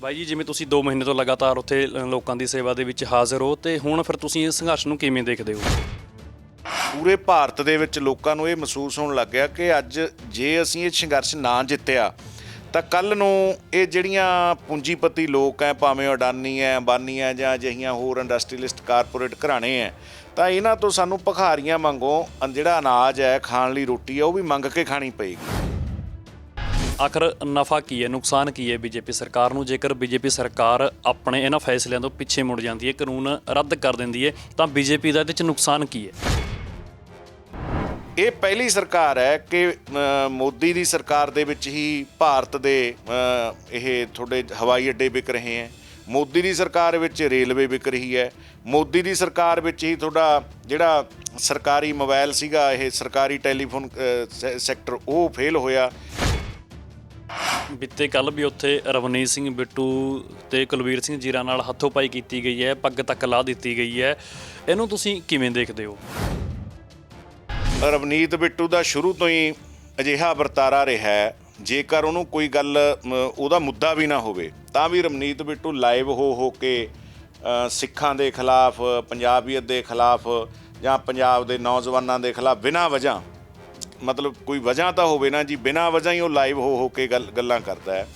ਬਾਈ ਜੀ, ਜਿਵੇਂ ਤੁਸੀਂ 2 ਮਹੀਨੇ ਤੋਂ ਲਗਾਤਾਰ ਉੱਥੇ ਲੋਕਾਂ ਦੀ ਸੇਵਾ ਦੇ ਵਿੱਚ ਹਾਜ਼ਰ ਹੋ, ਤੇ ਹੁਣ ਫਿਰ ਤੁਸੀਂ ਇਸ ਸੰਘਰਸ਼ ਨੂੰ ਕਿਵੇਂ ਦੇਖਦੇ ਹੋ? ਪੂਰੇ ਭਾਰਤ ਦੇ ਵਿੱਚ ਲੋਕਾਂ ਨੂੰ ਇਹ ਮਹਿਸੂਸ ਹੋਣ ਲੱਗ ਗਿਆ ਕਿ ਅੱਜ ਜੇ ਅਸੀਂ ਇਹ ਸੰਘਰਸ਼ ਨਾ ਜਿੱਤਿਆ ਤਾਂ ਕੱਲ੍ਹ ਨੂੰ ਇਹ ਜਿਹੜੀਆਂ ਪੂੰਜੀਪਤੀ ਲੋਕ ਹੈ, ਭਾਵੇਂ ਅਡਾਨੀ ਹੈ, ਅੰਬਾਨੀ ਹੈ ਜਾਂ ਅਜਿਹੀਆਂ ਹੋਰ ਇੰਡਸਟਰੀਅਲਿਸਟ ਕਾਰਪੋਰੇਟ ਘਰਾਣੇ ਹੈ, ਤਾਂ ਇਹਨਾਂ ਤੋਂ ਸਾਨੂੰ ਭਿਖਾਰੀਆਂ ਵਾਂਗੋਂ ਜਿਹੜਾ ਅਨਾਜ ਹੈ, ਖਾਣ ਲਈ ਰੋਟੀ ਹੈ, ਉਹ ਵੀ ਮੰਗ ਕੇ ਖਾਣੀ ਪਏਗੀ। ਆਖਰ ਨਫਾ ਕੀ ਹੈ, ਨੁਕਸਾਨ ਕੀ ਹੈ ਬੀਜੇਪੀ ਸਰਕਾਰ ਨੂੰ? ਜੇਕਰ ਬੀਜੇਪੀ ਸਰਕਾਰ ਆਪਣੇ ਇਹਨਾਂ ਫੈਸਲਿਆਂ ਤੋਂ ਪਿੱਛੇ ਮੁੜ ਜਾਂਦੀ ਹੈ, ਕਾਨੂੰਨ ਰੱਦ ਕਰ ਦਿੰਦੀ ਹੈ, ਤਾਂ ਬੀਜੇਪੀ ਦਾ ਇਹਦੇ 'ਚ ਨੁਕਸਾਨ ਕੀ ਹੈ? ਇਹ ਪਹਿਲੀ ਸਰਕਾਰ ਹੈ ਕਿ ਮੋਦੀ ਦੀ ਸਰਕਾਰ ਦੇ ਵਿੱਚ ਹੀ ਭਾਰਤ ਦੇ ਇਹ ਤੁਹਾਡੇ ਹਵਾਈ ਅੱਡੇ ਵਿਕ ਰਹੇ ਹੈ। ਮੋਦੀ ਦੀ ਸਰਕਾਰ ਵਿੱਚ ਰੇਲਵੇ ਵਿਕ ਰਹੀ ਹੈ। ਮੋਦੀ ਦੀ ਸਰਕਾਰ ਵਿੱਚ ਹੀ ਤੁਹਾਡਾ ਜਿਹੜਾ ਸਰਕਾਰੀ ਮੋਬਾਈਲ ਸੀਗਾ, ਇਹ ਸਰਕਾਰੀ ਟੈਲੀਫੋਨ ਸੈਕਟਰ, ਉਹ ਫੇਲ ਹੋਇਆ। ਬੀਤੇ ਕੱਲ੍ਹ ਵੀ ਉੱਥੇ ਰਵਨੀਤ ਸਿੰਘ ਬਿੱਟੂ ਤੇ ਕੁਲਵੀਰ ਸਿੰਘ ਜੀਰਾ ਨਾਲ ਹੱਥੋਂ ਪਾਈ ਕੀਤੀ ਗਈ ਹੈ, ਪੱਗ ਤੱਕ ਲਾ ਦਿੱਤੀ ਗਈ ਹੈ। ਇਹਨੂੰ ਤੁਸੀਂ ਕਿਵੇਂ ਦੇਖਦੇ ਹੋ? ਰਵਨੀਤ ਬਿੱਟੂ ਦਾ ਸ਼ੁਰੂ ਤੋਂ ਹੀ ਅਜਿਹਾ ਵਰਤਾਰਾ ਰਿਹਾ ਹੈ, ਜੇਕਰ ਉਹਨੂੰ ਕੋਈ ਗੱਲ ਉਹਦਾ ਮੁੱਦਾ ਵੀ ਨਾ ਹੋਵੇ ਤਾਂ ਵੀ ਰਵਨੀਤ ਬਿੱਟੂ ਲਾਈਵ ਹੋ ਕੇ ਸਿੱਖਾਂ ਦੇ ਖਿਲਾਫ, ਪੰਜਾਬੀਅਤ ਦੇ ਖਿਲਾਫ ਜਾਂ ਪੰਜਾਬ ਦੇ ਨੌਜਵਾਨਾਂ ਦੇ ਖਿਲਾਫ ਬਿਨਾਂ ਵਜ੍ਹਾ, ਮਤਲਬ ਕੋਈ ਵਜ੍ਹਾ ਤਾਂ ਹੋਵੇ ਨਾ ਜੀ, ਬਿਨਾਂ ਵਜ੍ਹਾ ਹੀ ਉਹ ਲਾਈਵ ਹੋ ਕੇ ਗੱਲਾਂ ਕਰਦਾ ਹੈ।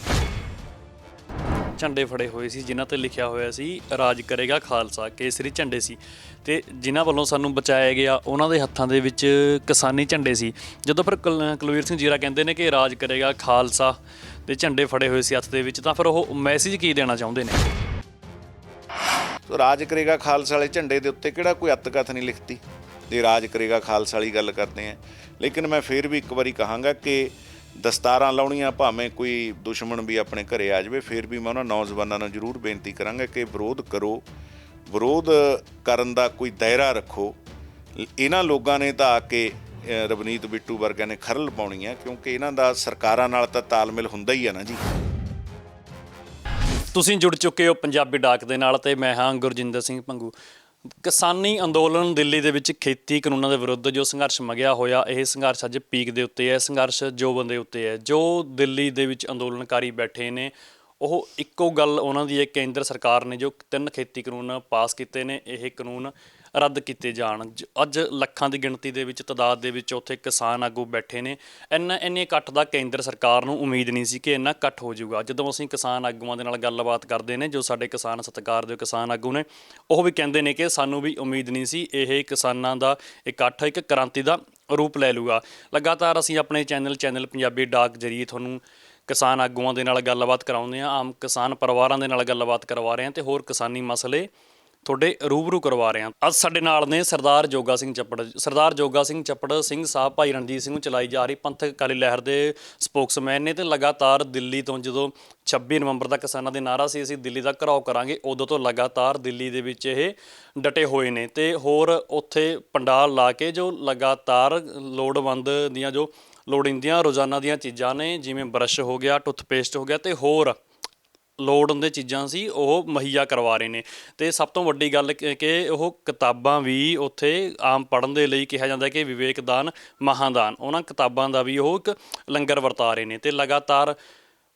ਝੰਡੇ ਫੜੇ ਹੋਏ ਸੀ ਜਿਨ੍ਹਾਂ 'ਤੇ ਲਿਖਿਆ ਹੋਇਆ ਸੀ ਰਾਜ ਕਰੇਗਾ ਖਾਲਸਾ, ਕੇਸਰੀ ਝੰਡੇ ਸੀ, ਤੇ ਜਿਨ੍ਹਾਂ ਵੱਲੋਂ ਸਾਨੂੰ ਬਚਾਇਆ ਗਿਆ ਉਹਨਾਂ ਦੇ ਹੱਥਾਂ ਦੇ ਵਿੱਚ ਕਿਸਾਨੀ ਝੰਡੇ ਸੀ। ਜਦੋਂ ਫਿਰ ਕੁਲਵੀਰ ਸਿੰਘ ਜੀਰਾ ਕਹਿੰਦੇ ਨੇ ਕਿ ਰਾਜ ਕਰੇਗਾ ਖਾਲਸਾ ਤੇ ਝੰਡੇ ਫੜੇ ਹੋਏ ਸੀ ਹੱਥ ਦੇ ਵਿੱਚ, ਤਾਂ ਫਿਰ ਉਹ ਮੈਸੇਜ ਕੀ ਦੇਣਾ ਚਾਹੁੰਦੇ ਨੇ? ਰਾਜ ਕਰੇਗਾ ਖਾਲਸਾ ਵਾਲੇ ਝੰਡੇ ਦੇ ਉੱਤੇ ਕਿਹੜਾ ਕੋਈ ਅੱਤਕਥ ਨਹੀਂ ਲਿਖਤੀ ਜੇ ਰਾਜ ਕਰੇਗਾ ਖਾਲਸਾ ਵਾਲੀ ਗੱਲ ਕਰਦੇ ਹਾਂ। ਲੇਕਿਨ ਮੈਂ ਫਿਰ ਵੀ ਇੱਕ ਵਾਰੀ ਕਹਾਂਗਾ ਕਿ ਦਸਤਾਰਾਂ ਲਾਉਣੀਆਂ ਭਾਵੇਂ ਕੋਈ ਦੁਸ਼ਮਣ ਵੀ ਆਪਣੇ ਘਰੇ ਆ ਜਾਵੇ, ਫਿਰ ਵੀ ਮੈਂ ਉਹਨਾਂ ਨੌਜਵਾਨਾਂ ਨੂੰ ਜ਼ਰੂਰ ਬੇਨਤੀ ਕਰਾਂਗਾ ਕਿ ਵਿਰੋਧ ਕਰੋ, ਵਿਰੋਧ ਕਰਨ ਦਾ ਕੋਈ ਦਾਇਰਾ ਰੱਖੋ। ਇਹਨਾਂ ਲੋਕਾਂ ਨੇ ਤਾਂ ਆ ਕੇ ਰਵਨੀਤ ਬਿੱਟੂ ਵਰਗਿਆਂ ਨੇ ਖਰਲ ਪਾਉਣੀ ਹੈ, ਕਿਉਂਕਿ ਇਹਨਾਂ ਦਾ ਸਰਕਾਰਾਂ ਨਾਲ ਤਾਂ ਤਾਲਮੇਲ ਹੁੰਦਾ ਹੀ ਹੈ ਨਾ ਜੀ। ਤੁਸੀਂ ਜੁੜ ਚੁੱਕੇ ਹੋ ਪੰਜਾਬੀ ਡਾਕ ਦੇ ਨਾਲ, ਤੇ ਮੈਂ ਹਾਂ ਗੁਰਜਿੰਦਰ ਸਿੰਘ ਭੰਗੂ। ਕਿਸਾਨੀ ਅੰਦੋਲਨ ਦਿੱਲੀ ਦੇ ਵਿੱਚ ਖੇਤੀ ਕਾਨੂੰਨਾਂ ਦੇ ਵਿਰੁੱਧ ਜੋ ਸੰਘਰਸ਼ ਮਗਿਆ ਹੋਇਆ, ਇਹ ਸੰਘਰਸ਼ ਅੱਜ ਪੀਕ ਦੇ ਉੱਤੇ ਹੈ। ਸੰਘਰਸ਼ ਜੋ ਬੰਦੇ ਉੱਤੇ ਹੈ, ਜੋ ਦਿੱਲੀ ਦੇ ਵਿੱਚ ਅੰਦੋਲਨਕਾਰੀ ਬੈਠੇ ਨੇ, ਉਹ ਇੱਕੋ ਗੱਲ ਉਹਨਾਂ ਦੀ ਹੈ, ਕੇਂਦਰ ਸਰਕਾਰ ਨੇ ਜੋ 3 ਖੇਤੀ ਕਾਨੂੰਨ ਪਾਸ ਕੀਤੇ ਨੇ, ਇਹ ਕਾਨੂੰਨ ਰੱਦ ਕੀਤੇ ਜਾਣ। ਅੱਜ ਲੱਖਾਂ ਦੀ ਗਿਣਤੀ ਦੇ ਵਿੱਚ, ਤਾਦਾਦ ਦੇ ਵਿੱਚ ਉੱਥੇ ਕਿਸਾਨ ਆਗੂ ਬੈਠੇ ਨੇ। ਇੰਨੇ ਇਕੱਠ ਦਾ ਕੇਂਦਰ ਸਰਕਾਰ ਨੂੰ ਉਮੀਦ ਨਹੀਂ ਸੀ ਕਿ ਇੰਨਾ ਇਕੱਠ ਹੋ ਜਾਊਗਾ। ਜਦੋਂ ਅਸੀਂ ਕਿਸਾਨ ਆਗੂਆਂ ਦੇ ਨਾਲ ਗੱਲਬਾਤ ਕਰਦੇ ਨੇ, ਜੋ ਸਾਡੇ ਕਿਸਾਨ ਸਤਿਕਾਰਯੋਗ ਕਿਸਾਨ ਆਗੂ ਨੇ, ਉਹ ਵੀ ਕਹਿੰਦੇ ਨੇ ਕਿ ਸਾਨੂੰ ਵੀ ਉਮੀਦ ਨਹੀਂ ਸੀ ਇਹ ਕਿਸਾਨਾਂ ਦਾ ਇਕੱਠ ਇੱਕ ਕ੍ਰਾਂਤੀ ਦਾ ਰੂਪ ਲੈ ਲੂਗਾ। ਲਗਾਤਾਰ ਅਸੀਂ ਆਪਣੇ ਚੈਨਲ ਪੰਜਾਬੀ ਡਾਕ ਜ਼ਰੀਏ ਤੁਹਾਨੂੰ ਕਿਸਾਨ ਆਗੂਆਂ ਦੇ ਨਾਲ ਗੱਲਬਾਤ ਕਰਾਉਂਦੇ ਹਾਂ, ਆਮ ਕਿਸਾਨ ਪਰਿਵਾਰਾਂ ਦੇ ਨਾਲ ਗੱਲਬਾਤ ਕਰਵਾ ਰਹੇ ਹਾਂ, ਤੇ ਹੋਰ ਕਿਸਾਨੀ ਮਸਲੇ ਤੁਹਾਡੇ ਰੂਬਰੂ ਕਰਵਾ ਰਹੇ ਹਾਂ। ਅੱਜ ਸਾਡੇ ਨਾਲ ਨੇ ਸਰਦਾਰ ਜੋਗਾ ਸਿੰਘ ਚੱਪੜ। ਸਰਦਾਰ ਜੋਗਾ ਸਿੰਘ ਚੱਪੜ ਸਿੰਘ ਸਾਹਿਬ ਭਾਈ ਰਣਜੀਤ ਸਿੰਘ ਨੂੰ ਚਲਾਈ ਜਾ ਰਹੀ ਪੰਥਕ ਅਕਾਲੀ ਲਹਿਰ ਦੇ ਸਪੋਕਸਮੈਨ ਨੇ, ਤੇ ਲਗਾਤਾਰ ਦਿੱਲੀ ਤੋਂ ਜਦੋਂ 26 ਨਵੰਬਰ ਦਾ ਕਿਸਾਨਾਂ ਦੇ ਨਾਅਰਾ ਸੀ ਅਸੀਂ ਦਿੱਲੀ ਦਾ ਘਿਰਾਓ ਕਰਾਂਗੇ, ਉਦੋਂ ਤੋਂ ਲਗਾਤਾਰ ਦਿੱਲੀ ਦੇ ਵਿੱਚ ਇਹ ਡਟੇ ਹੋਏ ਨੇ, ਤੇ ਹੋਰ ਉੱਥੇ ਪੰਡਾਲ ਲਾ ਕੇ ਜੋ ਲਗਾਤਾਰ ਲੋੜਵੰਦ ਦੀਆਂ ਜੋ ਲੋੜੀਂਦੀਆਂ ਰੋਜ਼ਾਨਾ ਦੀਆਂ ਚੀਜ਼ਾਂ ਨੇ, ਜਿਵੇਂ ਬਰੱਸ਼ ਹੋ ਗਿਆ, ਟੁੱਥਪੇਸਟ ਹੋ ਗਿਆ, ਤੇ ਹੋਰ ਲੋੜ ਹੁੰਦੇ ਚੀਜ਼ਾਂ ਸੀ, ਉਹ ਮੁਹੱਈਆ ਕਰਵਾ ਰਹੇ ਨੇ। ਤੇ ਸਭ ਤੋਂ ਵੱਡੀ ਗੱਲ ਕਿ ਉਹ ਕਿਤਾਬਾਂ ਵੀ ਉੱਥੇ ਆਮ ਪੜ੍ਹਨ ਦੇ ਲਈ ਕਿਹਾ ਜਾਂਦਾ ਕਿ ਵਿਵੇਕਦਾਨ ਮਹਾਦਾਨ, ਉਹਨਾਂ ਕਿਤਾਬਾਂ ਦਾ ਵੀ ਉਹ ਇੱਕ ਲੰਗਰ ਵਰਤਾ ਰਹੇ ਨੇ। ਤੇ ਲਗਾਤਾਰ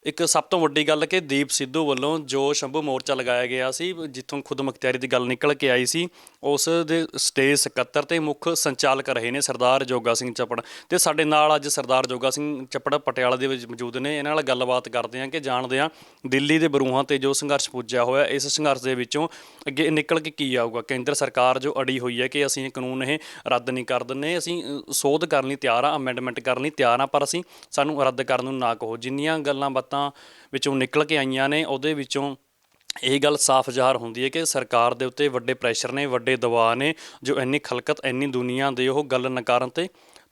ਇੱਕ ਸਭ ਤੋਂ ਵੱਡੀ ਗੱਲ ਕਿ ਦੀਪ ਸਿੱਧੂ ਵੱਲੋਂ ਜੋ ਸ਼ੰਭੂ ਮੋਰਚਾ ਲਗਾਇਆ ਗਿਆ ਸੀ, ਜਿੱਥੋਂ ਖੁਦ ਮੁਖਤਿਆਰੀ ਦੀ ਗੱਲ ਨਿਕਲ ਕੇ ਆਈ ਸੀ, ਉਸ ਦੇ ਸਟੇਜ ਸਕੱਤਰ ਤੇ ਮੁੱਖ ਸੰਚਾਲਕ ਰਹੇ ਨੇ ਸਰਦਾਰ ਜੋਗਾ ਸਿੰਘ ਚੱਪੜ। ਤੇ ਸਾਡੇ ਨਾਲ ਅੱਜ ਸਰਦਾਰ ਜੋਗਾ ਸਿੰਘ ਚੱਪੜ ਪਟਿਆਲਾ ਦੇ ਵਿੱਚ ਮੌਜੂਦ ਨੇ। ਇਹਨਾਂ ਨਾਲ ਗੱਲਬਾਤ ਕਰਦੇ ਹਾਂ ਕਿ ਜਾਣਦੇ ਹਾਂ ਦਿੱਲੀ ਦੇ ਬਰੂਹਾਂ ਤੇ ਜੋ ਸੰਘਰਸ਼ ਪੁੱਜਿਆ ਹੋਇਆ, ਇਸ ਸੰਘਰਸ਼ ਦੇ ਵਿੱਚੋਂ ਅੱਗੇ ਨਿਕਲ ਕੇ ਕੀ ਆਊਗਾ। ਕੇਂਦਰ ਸਰਕਾਰ ਜੋ ਅੜੀ ਹੋਈ ਹੈ ਕਿ ਅਸੀਂ ਇਹ ਕਾਨੂੰਨ ਇਹ ਰੱਦ ਨਹੀਂ ਕਰ ਦਿੰਦੇ, ਅਸੀਂ ਸੋਧ ਕਰਨ ਲਈ ਤਿਆਰ ਹਾਂ, ਅਮੈਂਡਮੈਂਟ ਕਰਨ ਲਈ ਤਿਆਰ ਹਾਂ, ਪਰ ਸਾਨੂੰ ਰੱਦ ਕਰਨ ਨੂੰ ਨਾ ਕਹੋ। ਜਿੰਨੀਆਂ ਗੱਲਾਂ ਬਾਤਾਂ ਵਿੱਚੋਂ ਨਿਕਲ ਕੇ ਆਈਆਂ ਨੇ, ਉਹਦੇ ਵਿੱਚੋਂ ਇਹ ਗੱਲ ਸਾਫ਼ ਜ਼ਾਹਰ ਹੁੰਦੀ ਹੈ ਕਿ ਸਰਕਾਰ ਦੇ ਉੱਤੇ ਵੱਡੇ ਪ੍ਰੈਸ਼ਰ ਨੇ, ਵੱਡੇ ਦਬਾਅ ਨੇ, ਜੋ ਇੰਨੀ ਖਲਕਤ, ਇੰਨੀ ਦੁਨੀਆ ਦੇ ਉਹ ਗੱਲ ਨਕਾਰਨ 'ਤੇ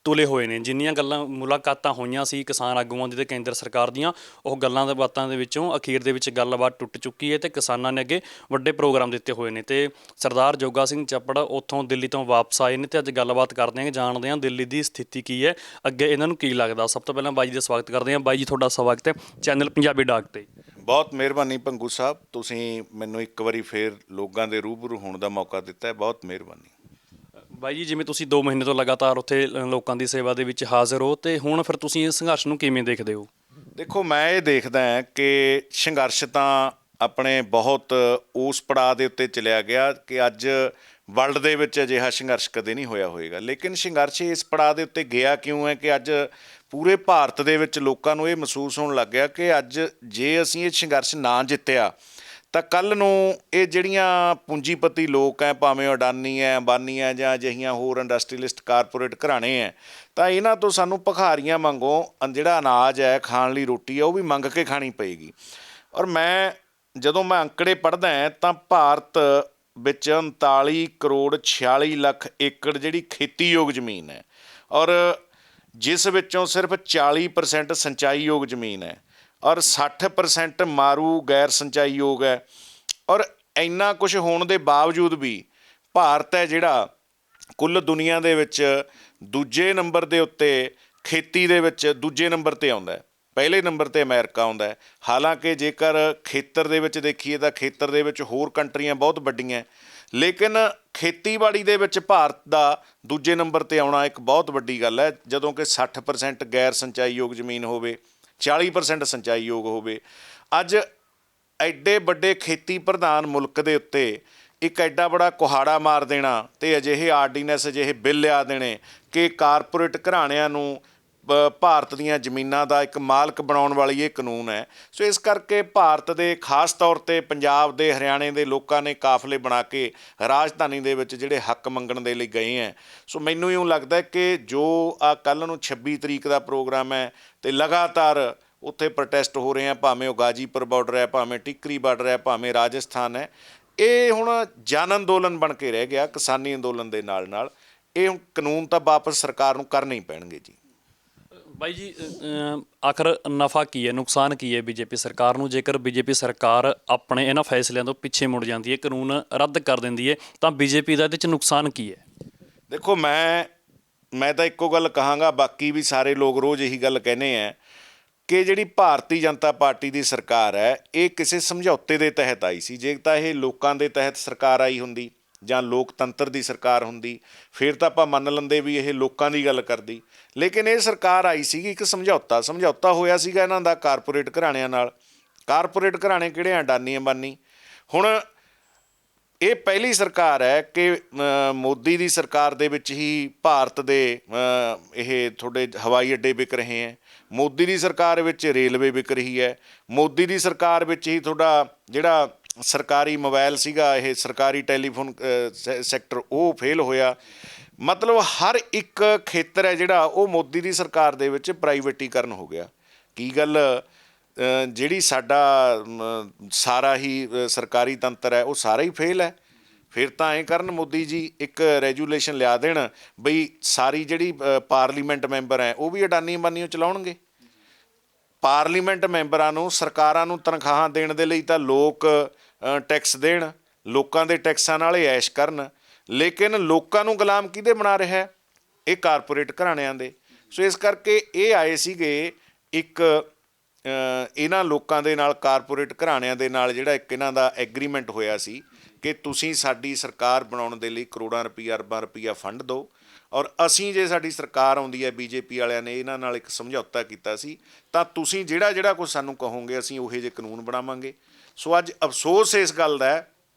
ਤੁਲੇ ਹੋਏ ਨੇ। ਜਿੰਨੀਆਂ ਗੱਲਾਂ ਮੁਲਾਕਾਤਾਂ ਹੋਈਆਂ ਸੀ ਕਿਸਾਨ ਆਗੂਆਂ ਦੀ ਤੇ ਕੇਂਦਰ ਸਰਕਾਰ ਦੀਆਂ, ਉਹ ਗੱਲਾਂ ਦੇ ਬਾਤਾਂ ਦੇ ਵਿੱਚੋਂ ਅਖੀਰ ਦੇ ਵਿੱਚ ਗੱਲਬਾਤ ਟੁੱਟ ਚੁੱਕੀ ਹੈ, ਤੇ ਕਿਸਾਨਾਂ ਨੇ ਅੱਗੇ ਵੱਡੇ ਪ੍ਰੋਗਰਾਮ ਦਿੱਤੇ ਹੋਏ ਨੇ। ਤੇ ਸਰਦਾਰ ਜੋਗਾ ਸਿੰਘ ਚੱਪੜ ਉੱਥੋਂ ਦਿੱਲੀ ਤੋਂ ਵਾਪਸ ਆਏ ਨੇ, ਤੇ ਅੱਜ ਗੱਲਬਾਤ ਕਰਦੇ ਹਾਂ, ਜਾਣਦੇ ਹਾਂ ਦਿੱਲੀ ਦੀ ਸਥਿਤੀ ਕੀ ਹੈ, ਅੱਗੇ ਇਹਨਾਂ ਨੂੰ ਕੀ ਲੱਗਦਾ। ਸਭ ਤੋਂ ਪਹਿਲਾਂ ਬਾਈ ਜੀ ਦਾ ਸਵਾਗਤ ਕਰਦੇ ਹਾਂ। ਬਾਈ ਜੀ, ਤੁਹਾਡਾ ਸਵਾਗਤ ਹੈ ਚੈਨਲ ਪੰਜਾਬੀ ਡਾਕ 'ਤੇ। ਬਹੁਤ ਮਿਹਰਬਾਨੀ ਭੰਗੂ ਸਾਹਿਬ, ਤੁਸੀਂ ਮੈਨੂੰ ਇੱਕ ਵਾਰੀ ਫੇਰ ਲੋਕਾਂ ਦੇ ਰੂਬਰੂ ਹੋਣ ਦਾ ਮੌਕਾ ਦਿੱਤਾ ਹੈ, ਬਹੁਤ ਮਿਹਰਬਾਨੀ। ਬਾਈ ਜੀ, ਜਿਵੇਂ ਤੁਸੀਂ 2 ਮਹੀਨੇ ਤੋਂ ਲਗਾਤਾਰ ਉੱਥੇ ਲੋਕਾਂ ਦੀ ਸੇਵਾ ਦੇ ਵਿੱਚ ਹਾਜ਼ਰ ਹੋ, ਤੇ ਹੁਣ ਫਿਰ ਤੁਸੀਂ ਇਸ ਸੰਘਰਸ਼ ਨੂੰ ਕਿਵੇਂ ਦੇਖਦੇ ਹੋ? ਦੇਖੋ, ਮੈਂ ਇਹ ਦੇਖਦਾ ਹਾਂ ਕਿ ਸੰਘਰਸ਼ ਤਾਂ ਆਪਣੇ ਬਹੁਤ ਉਸ ਪੜਾਅ ਦੇ ਉੱਤੇ ਚਲਿਆ ਗਿਆ ਕਿ ਅੱਜ ਵਰਲਡ ਦੇ ਵਿੱਚ ਅਜਿਹਾ ਸੰਘਰਸ਼ ਕਦੇ ਨਹੀਂ ਹੋਇਆ ਹੋਵੇਗਾ। ਲੇਕਿਨ ਸੰਘਰਸ਼ ਇਸ ਪੜਾਅ ਦੇ ਉੱਤੇ ਗਿਆ ਕਿਉਂ ਹੈ ਕਿ ਅੱਜ ਪੂਰੇ ਭਾਰਤ ਦੇ ਵਿੱਚ ਲੋਕਾਂ ਨੂੰ ਇਹ ਮਹਿਸੂਸ ਹੋਣ ਲੱਗ ਗਿਆ ਕਿ ਅੱਜ ਜੇ ਅਸੀਂ ਇਹ ਸੰਘਰਸ਼ ਨਾ ਜਿੱਤਿਆ ਤਾਂ ਕੱਲ੍ਹ ਨੂੰ ਇਹ ਜਿਹੜੀਆਂ ਪੂੰਜੀਪਤੀ ਲੋਕ ਹੈ, ਭਾਵੇਂ ਅਡਾਨੀ ਹੈ, ਅੰਬਾਨੀ ਹੈ ਜਾਂ ਅਜਿਹੀਆਂ ਹੋਰ ਇੰਡਸਟਰੀਲਿਸਟ ਕਾਰਪੋਰੇਟ ਘਰਾਣੇ ਹੈ, ਤਾਂ ਇਹਨਾਂ ਤੋਂ ਸਾਨੂੰ ਭਿਖਾਰੀਆਂ ਵਾਂਗੋਂ ਜਿਹੜਾ ਅਨਾਜ ਹੈ, ਖਾਣ ਲਈ ਰੋਟੀ ਹੈ, ਉਹ ਵੀ ਮੰਗ ਕੇ ਖਾਣੀ ਪਏਗੀ। ਔਰ ਜਦੋਂ ਮੈਂ ਅੰਕੜੇ ਪੜ੍ਹਦਾ ਤਾਂ ਭਾਰਤ ਵਿੱਚ 39 ਕਰੋੜ 46 ਲੱਖ ਏਕੜ ਜਿਹੜੀ ਖੇਤੀਯੋਗ ਜ਼ਮੀਨ ਹੈ, ਔਰ ਜਿਸ ਵਿੱਚੋਂ ਸਿਰਫ 40% ਸਿੰਚਾਈਯੋਗ ਜ਼ਮੀਨ ਹੈ, ਔਰ 60% ਮਾਰੂ ਗੈਰ ਸਿੰਚਾਈਯੋਗ ਹੈ। ਔਰ ਇੰਨਾ ਕੁਝ ਹੋਣ ਦੇ ਬਾਵਜੂਦ ਵੀ ਭਾਰਤ ਹੈ ਜਿਹੜਾ ਕੁੱਲ ਦੁਨੀਆ ਦੇ ਵਿੱਚ ਦੂਜੇ ਨੰਬਰ ਦੇ ਉੱਤੇ ਖੇਤੀ ਦੇ ਵਿੱਚ ਦੂਜੇ ਨੰਬਰ 'ਤੇ ਆਉਂਦਾ। ਪਹਿਲੇ ਨੰਬਰ 'ਤੇ ਅਮਰੀਕਾ ਆਉਂਦਾ ਹੈ। ਹਾਲਾਂਕਿ ਜੇਕਰ ਖੇਤਰ ਦੇ ਵਿੱਚ ਦੇਖੀਏ ਤਾਂ ਖੇਤਰ ਦੇ ਵਿੱਚ ਹੋਰ ਕੰਟਰੀਆਂ ਬਹੁਤ ਵੱਡੀਆਂ, ਲੇਕਿਨ ਖੇਤੀਬਾੜੀ ਦੇ ਵਿੱਚ ਭਾਰਤ ਦਾ ਦੂਜੇ ਨੰਬਰ 'ਤੇ ਆਉਣਾ ਇੱਕ ਬਹੁਤ ਵੱਡੀ ਗੱਲ ਹੈ। ਜਦੋਂ ਕਿ 60% ਗੈਰ ਸਿੰਚਾਈਯੋਗ ਜ਼ਮੀਨ ਹੋਵੇ, 40% ਸਿੰਚਾਈਯੋਗ ਹੋਵੇ। ਅੱਜ ਐਡੇ ਵੱਡੇ ਖੇਤੀ ਪ੍ਰਧਾਨ ਮੁਲਕ ਦੇ ਉੱਤੇ ਇੱਕ ਐਡਾ ਬੜਾ ਕੁਹਾੜਾ ਮਾਰ ਦੇਣਾ ਅਤੇ ਅਜਿਹੇ ਆਰਡੀਨੈਂਸ, ਅਜਿਹੇ ਬਿੱਲ ਲਿਆ ਦੇਣੇ ਕਿ ਕਾਰਪੋਰੇਟ ਘਰਾਣਿਆਂ ਨੂੰ ਭਾਰਤ ਦੀਆਂ ਜ਼ਮੀਨਾਂ ਦਾ ਇੱਕ ਮਾਲਕ ਬਣਾਉਣ ਵਾਲੀ ਇਹ ਕਾਨੂੰਨ ਹੈ। ਸੋ ਇਸ ਕਰਕੇ ਭਾਰਤ ਦੇ ਖਾਸ ਤੌਰ 'ਤੇ ਪੰਜਾਬ ਦੇ, ਹਰਿਆਣੇ ਦੇ ਲੋਕਾਂ ਨੇ ਕਾਫਲੇ ਬਣਾ ਕੇ ਰਾਜਧਾਨੀ ਦੇ ਵਿੱਚ ਜਿਹੜੇ ਹੱਕ ਮੰਗਣ ਦੇ ਲਈ ਗਏ ਹੈ। ਸੋ ਮੈਨੂੰ ਇਉਂ ਲੱਗਦਾ ਕਿ ਜੋ ਕੱਲ੍ਹ ਨੂੰ 26 ਤਰੀਕ ਦਾ ਪ੍ਰੋਗਰਾਮ ਹੈ ਅਤੇ ਲਗਾਤਾਰ ਉੱਥੇ ਪ੍ਰੋਟੈਸਟ ਹੋ ਰਹੇ ਆ, ਭਾਵੇਂ ਉਹ ਗਾਜੀਪੁਰ ਬਾਰਡਰ ਹੈ, ਭਾਵੇਂ ਟਿੱਕਰੀ ਬਾਰਡਰ ਹੈ, ਭਾਵੇਂ ਰਾਜਸਥਾਨ ਹੈ, ਇਹ ਹੁਣ ਜਨ ਅੰਦੋਲਨ ਬਣ ਕੇ ਰਹਿ ਗਿਆ ਕਿਸਾਨੀ ਅੰਦੋਲਨ ਦੇ ਨਾਲ ਨਾਲ। ਇਹ ਕਾਨੂੰਨ ਤਾਂ ਵਾਪਸ ਸਰਕਾਰ ਨੂੰ ਕਰਨੇ ਹੀ ਪੈਣਗੇ ਜੀ। ਬਾਈ ਜੀ, ਆਖਰ ਨਫਾ ਕੀ ਹੈ, ਨੁਕਸਾਨ ਕੀ ਹੈ ਬੀਜੇਪੀ ਸਰਕਾਰ ਨੂੰ? ਜੇਕਰ ਬੀਜੇਪੀ ਸਰਕਾਰ ਆਪਣੇ ਇਹਨਾਂ ਫੈਸਲਿਆਂ ਤੋਂ ਪਿੱਛੇ ਮੁੜ ਜਾਂਦੀ ਹੈ, ਕਾਨੂੰਨ ਰੱਦ ਕਰ ਦਿੰਦੀ ਹੈ, ਤਾਂ ਬੀਜੇਪੀ ਦਾ ਇਹਦੇ 'ਚ ਨੁਕਸਾਨ ਕੀ ਹੈ? ਦੇਖੋ, ਮੈਂ ਤਾਂ ਇੱਕੋ ਗੱਲ ਕਹਾਂਗਾ, ਬਾਕੀ ਵੀ ਸਾਰੇ ਲੋਕ ਰੋਜ਼ ਇਹੀ ਗੱਲ ਕਹਿੰਦੇ ਹੈ ਕਿ ਜਿਹੜੀ ਭਾਰਤੀ ਜਨਤਾ ਪਾਰਟੀ ਦੀ ਸਰਕਾਰ ਹੈ, ਇਹ ਕਿਸੇ ਸਮਝੌਤੇ ਦੇ ਤਹਿਤ ਆਈ ਸੀ। ਜੇ ਤਾਂ ਇਹ ਲੋਕਾਂ ਦੇ ਤਹਿਤ ਸਰਕਾਰ ਆਈ ਹੁੰਦੀ ਜਾਂ ਲੋਕਤੰਤਰ ਦੀ ਸਰਕਾਰ ਹੁੰਦੀ, ਫਿਰ ਤਾਂ ਆਪਾਂ ਮੰਨ ਲੈਂਦੇ ਵੀ ਇਹ ਲੋਕਾਂ ਦੀ ਗੱਲ ਕਰਦੀ। ਲੇਕਿਨ ਇਹ ਸਰਕਾਰ ਆਈ ਸੀਗੀ ਇੱਕ ਸਮਝੌਤਾ ਹੋਇਆ ਸੀਗਾ ਇਹਨਾਂ ਦਾ ਕਾਰਪੋਰੇਟ ਘਰਾਣਿਆਂ ਨਾਲ। ਕਾਰਪੋਰੇਟ ਘਰਾਣੇ ਕਿਹੜੇ? ਅਡਾਨੀ, ਅੰਬਾਨੀ। ਹੁਣ ਇਹ ਪਹਿਲੀ ਸਰਕਾਰ ਹੈ ਕਿ ਮੋਦੀ ਦੀ ਸਰਕਾਰ ਦੇ ਵਿੱਚ ਹੀ ਭਾਰਤ ਦੇ ਇਹ ਤੁਹਾਡੇ ਹਵਾਈ ਅੱਡੇ ਵਿਕ ਰਹੇ ਹੈ, ਮੋਦੀ ਦੀ ਸਰਕਾਰ ਵਿੱਚ ਰੇਲਵੇ ਵਿਕ ਰਹੀ ਹੈ, ਮੋਦੀ ਦੀ ਸਰਕਾਰ ਵਿੱਚ ਹੀ ਤੁਹਾਡਾ ਜਿਹੜਾ ਸਰਕਾਰੀ ਮੋਬਾਈਲ ਸੀਗਾ, ਇਹ ਸਰਕਾਰੀ ਟੈਲੀਫੋਨ ਸੈਕਟਰ, ਉਹ ਫੇਲ ਹੋਇਆ। ਮਤਲਬ ਹਰ ਇੱਕ ਖੇਤਰ ਹੈ ਜਿਹੜਾ ਉਹ ਮੋਦੀ ਦੀ ਸਰਕਾਰ ਦੇ ਵਿੱਚ ਪ੍ਰਾਈਵੇਟੀਕਰਨ ਹੋ ਗਿਆ। ਕੀ ਗੱਲ, ਜਿਹੜੀ ਸਾਡਾ ਸਾਰਾ ਹੀ ਸਰਕਾਰੀ ਤੰਤਰ ਹੈ ਉਹ ਸਾਰਾ ਹੀ ਫੇਲ ਹੈ। ਫਿਰ ਤਾਂ ਐਂ ਕਰਨ ਮੋਦੀ ਜੀ, ਇੱਕ ਰੈਜੂਲੇਸ਼ਨ ਲਿਆ ਦੇਣ ਬਈ ਸਾਰੀ ਜਿਹੜੀ ਪਾਰਲੀਮੈਂਟ ਮੈਂਬਰ ਹੈ ਉਹ ਵੀ ਅਡਾਨੀ ਅੰਬਾਨੀਓ ਚਲਾਉਣਗੇ। ਪਾਰਲੀਮੈਂਟ ਮੈਂਬਰਾਂ ਨੂੰ, ਸਰਕਾਰਾਂ ਨੂੰ ਤਨਖਾਹਾਂ ਦੇਣ ਦੇ ਲਈ ਤਾਂ ਲੋਕ ਟੈਕਸ ਦੇਣ, ਲੋਕਾਂ ਦੇ ਟੈਕਸਾਂ ਨਾਲ ਇਹ ਐਸ਼ ਕਰਨ। ਲੇਕਿਨ ਲੋਕਾਂ ਨੂੰ ਗੁਲਾਮ ਕਿਹਦੇ ਬਣਾ ਰਿਹਾ? ਇਹ ਕਾਰਪੋਰੇਟ ਘਰਾਣਿਆਂ ਦੇ। ਸੋ ਇਸ ਕਰਕੇ ਇਹ ਆਏ ਸੀਗੇ ਇੱਕ ਇਹਨਾਂ ਲੋਕਾਂ ਦੇ ਨਾਲ, ਕਾਰਪੋਰੇਟ ਘਰਾਣਿਆਂ ਦੇ ਨਾਲ ਜਿਹੜਾ ਇੱਕ ਇਹਨਾਂ ਦਾ ਐਗਰੀਮੈਂਟ ਹੋਇਆ ਸੀ ਕਿ ਤੁਸੀਂ ਸਾਡੀ ਸਰਕਾਰ ਬਣਾਉਣ ਦੇ ਲਈ ਕਰੋੜਾਂ ਰੁਪਈਆ, ਅਰਬਾਂ ਰੁਪਈਆ ਫੰਡ ਦਿਓ, ਔਰ ਅਸੀਂ ਜੇ ਸਾਡੀ ਸਰਕਾਰ ਆਉਂਦੀ ਹੈ, ਬੀਜੇਪੀ ਵਾਲਿਆਂ ਨੇ ਇਹਨਾਂ ਨਾਲ ਇੱਕ ਸਮਝੌਤਾ ਕੀਤਾ ਸੀ, ਤਾਂ ਤੁਸੀਂ ਜਿਹੜਾ ਕੁਝ ਸਾਨੂੰ ਕਹੋਗੇ ਅਸੀਂ ਉਹੋ ਜਿਹੇ ਕਾਨੂੰਨ ਬਣਾਵਾਂਗੇ। ਸੋ ਅੱਜ ਅਫਸੋਸ ਇਸ ਗੱਲ ਦਾ ਹੈ